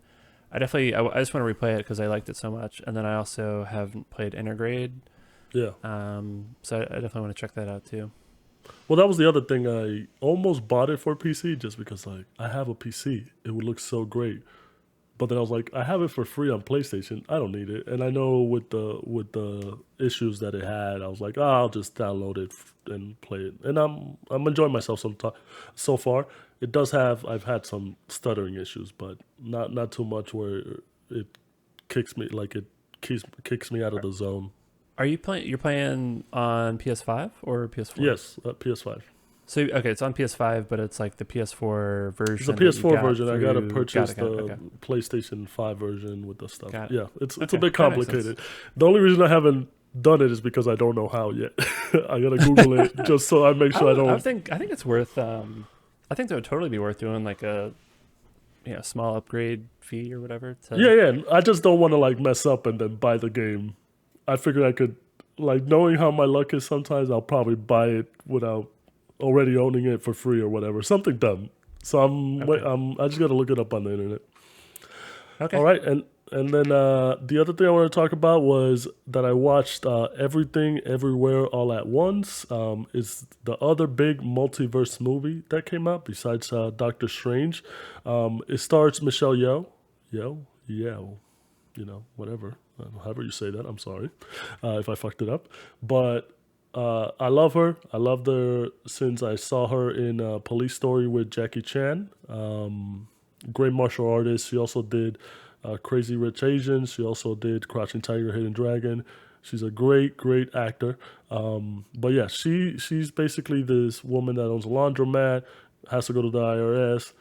I just want to replay it because I liked it so much, and then I also haven't played Intergrade, Yeah. so I definitely want to check that out too. Well, that was the other thing. I almost bought it for PC just because like I have a PC. It would look so great. But then I was like, I have it for free on PlayStation. I don't need it. And I know with the issues that it had, I was like, I'll just download it and play it. And I'm enjoying myself so far. It does have I've had some stuttering issues, but not too much where it kicks me out of the zone. Are you playing? You're playing on PS5 or PS4? Yes, PS5. So okay, it's on PS5, but it's like the PS4 It's a version that you PS4 got version. I gotta through. purchase Got it. the Okay, PlayStation 5 version with the stuff. got it. Yeah, it's a Okay, bit that makes sense. complicated. The only reason I haven't done it is because I don't know how yet. I gotta Google it just so I make sure I don't. I think it's worth. I think that would totally be worth doing like a small upgrade fee or whatever. Yeah, To yeah. I just don't want to like mess up and then buy the game. I figured I could, like, knowing how my luck is. Sometimes I'll probably buy it without already owning it for free or whatever. Something dumb. So okay, I just gotta look it up on the internet. All okay. right, and then the other thing I want to talk about was that I watched Everything Everywhere All at Once. Is the other big multiverse movie that came out besides Doctor Strange. It stars Michelle Yeoh, whatever, however you say that. I'm sorry if I fucked it up, but. I love her. I loved her since I saw her in Police Story with Jackie Chan. Great martial artist. She also did Crazy Rich Asians. She also did Crouching Tiger, Hidden Dragon. She's a great, great actor. But yeah, she's basically this woman that owns a laundromat, has to go to the IRS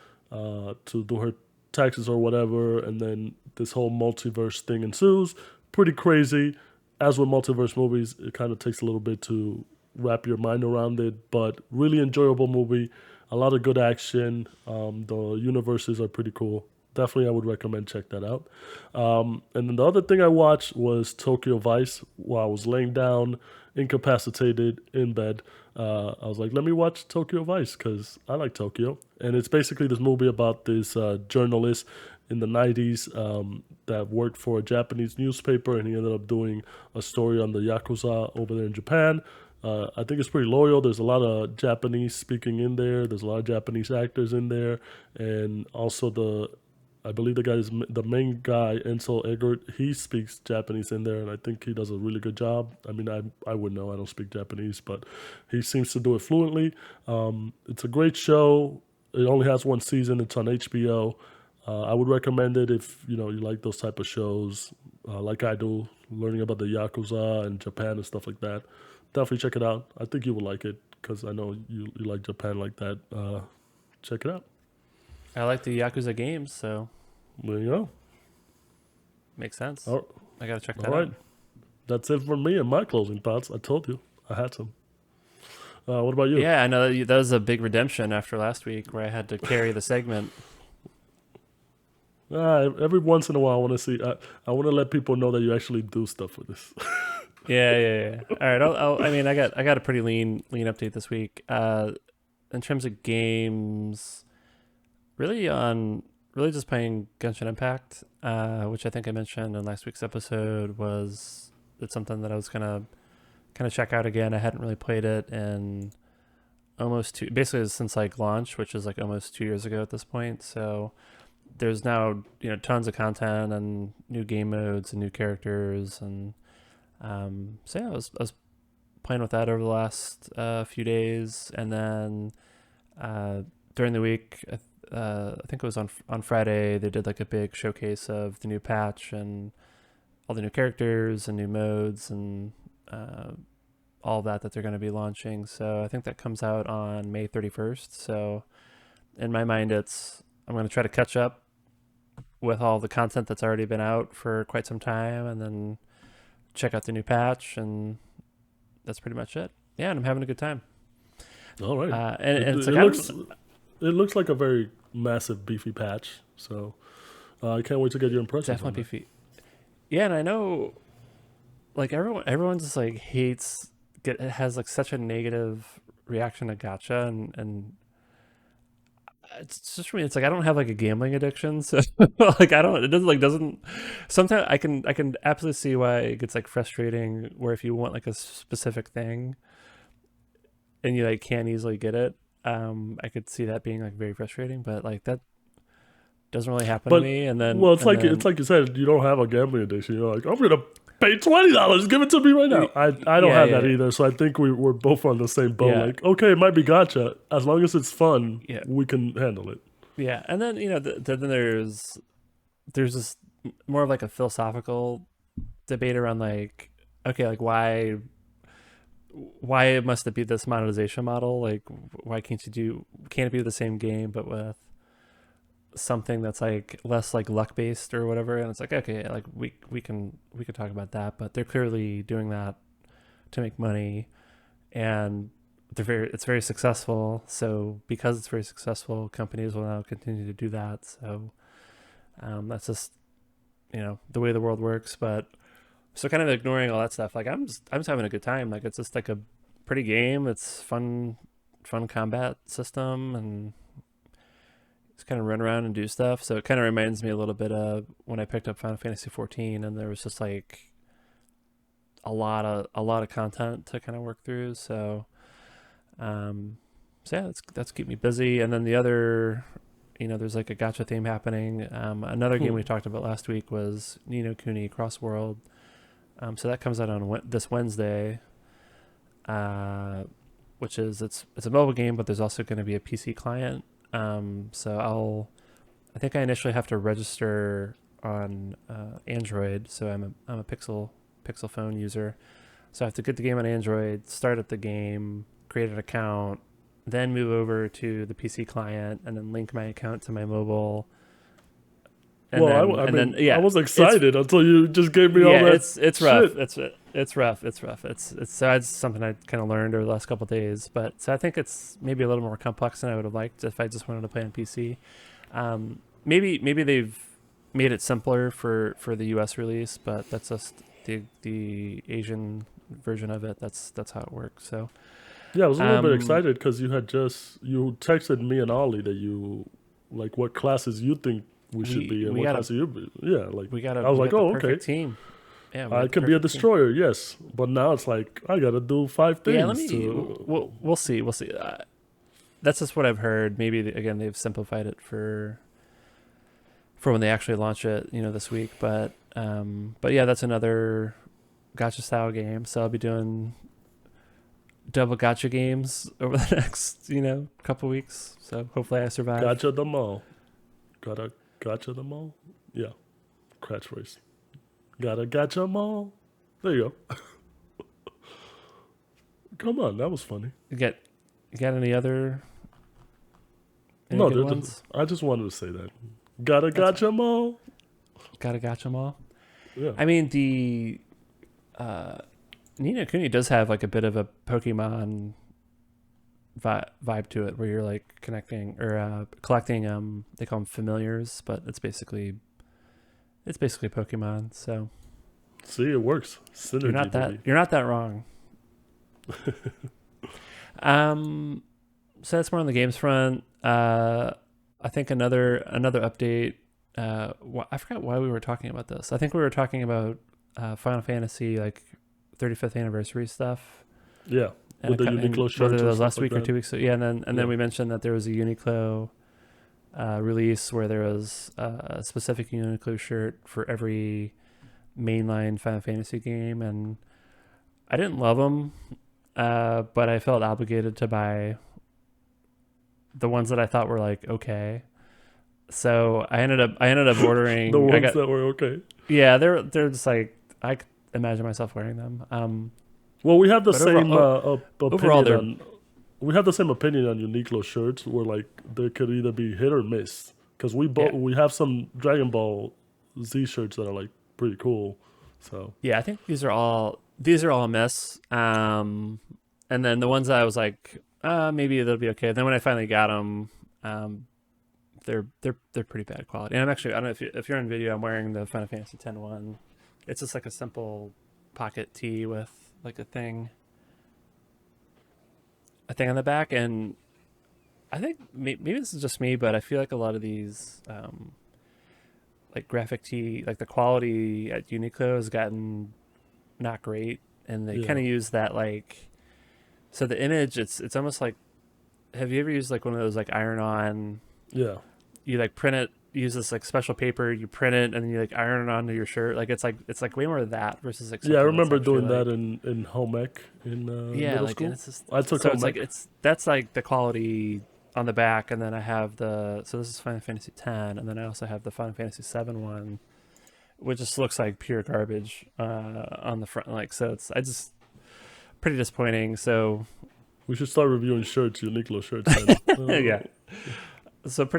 to do her taxes or whatever, and then this whole multiverse thing ensues. Pretty crazy. As with multiverse movies, it kind of takes a little bit to wrap your mind around it, but really enjoyable movie. A lot of good action. The universes are pretty cool. Definitely, I would recommend check that out. And then the other thing I watched was Tokyo Vice while I was laying down, incapacitated in bed. I was like, let me watch Tokyo Vice because I like Tokyo. And it's basically this movie about this journalist in the 90s that worked for a Japanese newspaper, and he ended up doing a story on the Yakuza over there in Japan. I think it's pretty loyal. There's a lot of Japanese speaking in there. There's a lot of Japanese actors in there, and also I believe the main guy, Ansel Eggert. He speaks Japanese in there, and I think he does a really good job. I mean, I wouldn't know. I don't speak Japanese, but he seems to do it fluently. It's a great show. It only has 1 season. It's on HBO. I would recommend it if you like those type of shows, like I do, learning about the Yakuza and Japan and stuff like that. Definitely check it out. I think you will like it because I know you like Japan like that. Check it out. I like the Yakuza games, so There you go. makes sense. All, I gotta check all that right. out. That's it for me and my closing thoughts. I told you I had some. What about you? Yeah, I know that was a big redemption after last week where I had to carry the segment. Every once in a while, I want to see. I want to let people know that you actually do stuff with this. Yeah. All right, I mean, I got a pretty lean update this week. In terms of games, really really just playing Genshin Impact, which I think I mentioned in last week's episode. It's something that I was gonna kind of check out again. I hadn't really played it in basically since like launch, which is like almost 2 years ago at this point. So there's now tons of content and new game modes and new characters, and so yeah, I was playing with that over the last few days, and then during the week, I think it was on Friday, they did like a big showcase of the new patch and all the new characters and new modes and all that they're going to be launching. So I think that comes out on May 31st. So in my mind, I'm going to try to catch up with all the content that's already been out for quite some time, and then check out the new patch, and that's pretty much it. Yeah, and I'm having a good time. All right. And it's It looks like a very massive, beefy patch. So I can't wait to get your impressions. Definitely beefy. Yeah, and I know, like everyone just like it has like such a negative reaction to gacha, and it's just for me. It's like I don't have like a gambling addiction, so like it doesn't. Sometimes I can absolutely see why it gets like frustrating. Where if you want like a specific thing, and you like can't easily get it, I could see that being like very frustrating. But like that doesn't really happen to me. And then it's like you said, you don't have a gambling addiction. You're like, I'm gonna pay $20. Give it to me right now. I don't have that either. So I think we're both on the same boat. Yeah. Like, okay, it might be gacha. As long as it's fun, we can handle it. Yeah, and then then there's this more of like a philosophical debate around like, okay, like why must it be this monetization model? Like, why can't it be the same game but with something that's like less like luck based or whatever? And it's like, okay, like we can talk about that, but they're clearly doing that to make money, and it's very successful. So because it's very successful, companies will now continue to do that. So that's just the way the world works. But so kind of ignoring all that stuff, like I'm just having a good time. Like it's just like a pretty game. It's fun combat system, and just kind of run around and do stuff. So it kind of reminds me a little bit of when I picked up Final Fantasy 14, and there was just like a lot of content to kind of work through. So yeah, that's keep me busy. And then the other, there's like a gacha theme happening. Another game we talked about last week was Ni no Kuni Cross World. So that comes out on this Wednesday, which is it's a mobile game, but there's also going to be a PC client. So I think I initially have to register on Android. So I'm a Pixel phone user. So I have to get the game on Android, start up the game, create an account, then move over to the PC client, and then link my account to my mobile. And I was excited until you just gave me all that. It's rough. It's rough. It's something I kind of learned over the last couple of days. But so I think it's maybe a little more complex than I would have liked if I just wanted to play on PC. Maybe they've made it simpler for the US release, but that's just the Asian version of it. That's how it works. So yeah, I was a little bit excited because you texted me and Ollie that you like what classes you think we should be in. What class you be? Yeah, like I was like, oh, okay. Team. Yeah, I can be a destroyer, yes, but now it's like I gotta do 5 things. Yeah, we'll see. That's just what I've heard. Maybe again they've simplified it for when they actually launch it, this week. But yeah, that's another gacha style game. So I'll be doing double gacha games over the next couple weeks. So hopefully I survive. Gacha them all. Gotta gacha them all. Yeah, catchphrase. Gotta gotcha them all. There you go. Come on, that was funny. You got any other? No, I just wanted to say that. Gotta gotcha them all. Gotta gotcha them all. Yeah. I mean, the Ni no Kuni does have like a bit of a Pokemon vibe to it, where you're like connecting or collecting. They call them familiars, but it's basically Pokemon. So See, it works. Synergy, baby. you're not that wrong. So that's more on the games front. I think another update. I forgot why we were talking about this. I think we were talking about Final Fantasy like 35th anniversary stuff. Yeah, with the UNIQLO shirts. Whether it was last like week that. or 2 weeks ago. Yeah, and then we mentioned that there was a UNIQLO release where there was a specific UNIQLO shirt for every mainline Final Fantasy game, and I didn't love them, but I felt obligated to buy the ones that I thought were like okay. So I ended up ordering the ones that were okay. Yeah, they're just like I could imagine myself wearing them. Well, we have the same overall, opinion. We have the same opinion on UNIQLO shirts, where like they could either be hit or miss. Because we have some Dragon Ball Z shirts that are like pretty cool. So yeah, I think these are all a miss. And then the ones that I was like, maybe they'll be okay. Then when I finally got them, they're pretty bad quality. And I'm actually, I don't know if you're on video, I'm wearing the Final Fantasy X one. It's just like a simple pocket tee with like a thing on the back. And I think maybe this is just me, but I feel like a lot of these like graphic tee, like the quality at UNIQLO has gotten not great, and they kind of use that like, so the image, it's almost like, have you ever used like one of those like iron-on? Yeah. You like print it, use this like special paper, you print it, and then you like iron it onto your shirt. Like it's like way more of that versus like. Yeah, I remember doing that in home ec in middle school. It's just, I took so home it's ec. like that's like the quality on the back, and then I have so this is Final Fantasy X, and then I also have the Final Fantasy VII one, which just looks like pure garbage on the front. Like, so I just pretty disappointing. So we should start reviewing shirts, UNIQLO shirts. yeah. So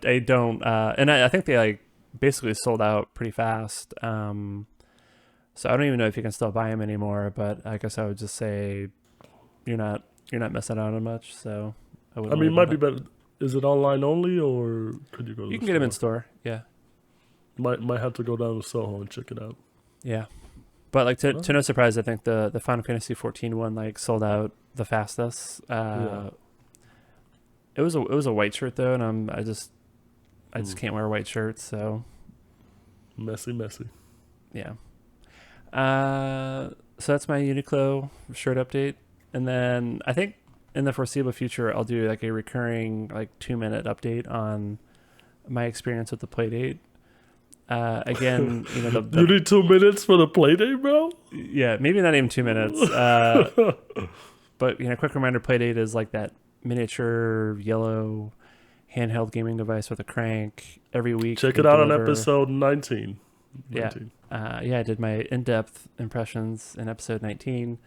I don't, and I think they like basically sold out pretty fast. So I don't even know if you can still buy them anymore, but I guess I would just say you're not missing out on much. So I mean, it might be better. Is it online only, or could you go to You can get them in store. Yeah. Might have to go down to Soho and check it out. Yeah. But like to no surprise, I think the Final Fantasy 14 one like sold out the fastest. It was a white shirt though, and I just can't wear white shirts, so messy. Yeah. So that's my UNIQLO shirt update, and then I think in the foreseeable future I'll do like a recurring like 2-minute update on my experience with the Playdate. Again, you know, you need 2 minutes for the Playdate, bro? Yeah, maybe not even 2 minutes. But you know, quick reminder: Playdate is like that miniature yellow handheld gaming device with a crank. Every week, check it out on episode 19. Yeah, I did my in-depth impressions in episode 19.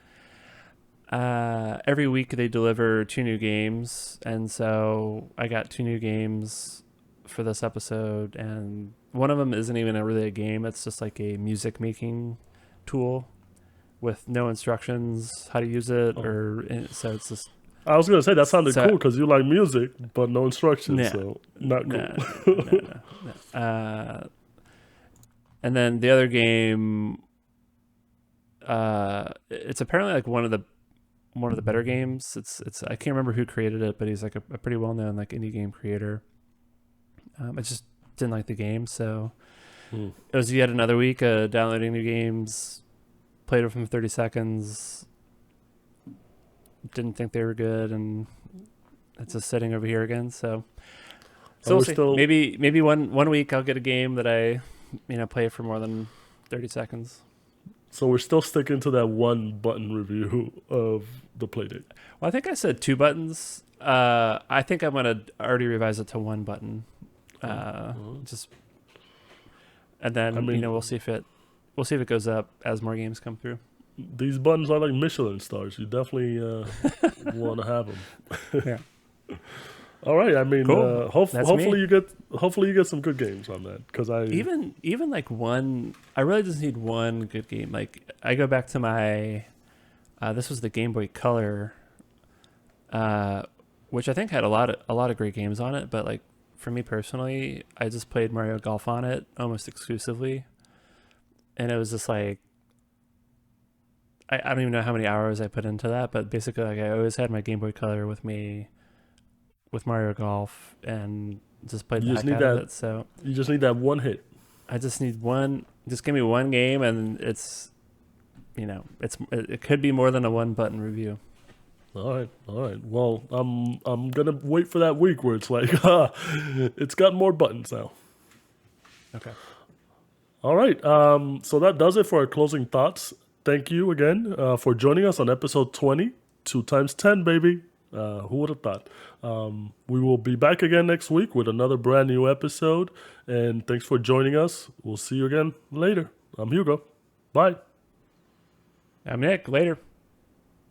Every week they deliver 2 new games, and so I got 2 new games for this episode, and one of them isn't even really a game. It's just like a music making tool with no instructions how to use it, so it's just. I was gonna say that sounded cool because you like music, but no instructions, so not cool. No. And then the other game, it's apparently like one of the better games. It's I can't remember who created it, but he's like a pretty well known like indie game creator. I just didn't like the game, so it was yet another week downloading new games. Played with them 30 seconds. Didn't think they were good, and it's just sitting over here again. So we'll see. Maybe one week I'll get a game that I play for more than 30 seconds. So we're still sticking to that 1 button review of the Playdate. Well, I think I said 2 buttons. I think I'm gonna already revise it to 1 button. Just, and then we'll see if it goes up as more games come through. These buttons are like Michelin stars. You definitely want to have them. Yeah. All right. I mean, cool. hopefully you get some good games on that, because even like one. I really just need one good game. Like I go back to my. This was the Game Boy Color. which I think had a lot of great games on it. But like for me personally, I just played Mario Golf on it almost exclusively, and it was just like I don't even know how many hours I put into that, but basically like I always had my Game Boy Color with me with Mario Golf and just played the You just heck need out of that. it. So You just need that one hit. I just need one. Just give me one game, and it could be more than a one button review. All right, all right. Well, I'm gonna wait for that week where it's like, it's got more buttons now. Okay. All right. So that does it for our closing thoughts. Thank you again for joining us on episode 20. 2 times 10, baby. Who would have thought? We will be back again next week with another brand new episode. And thanks for joining us. We'll see you again later. I'm Hugo. Bye. I'm Nick. Later.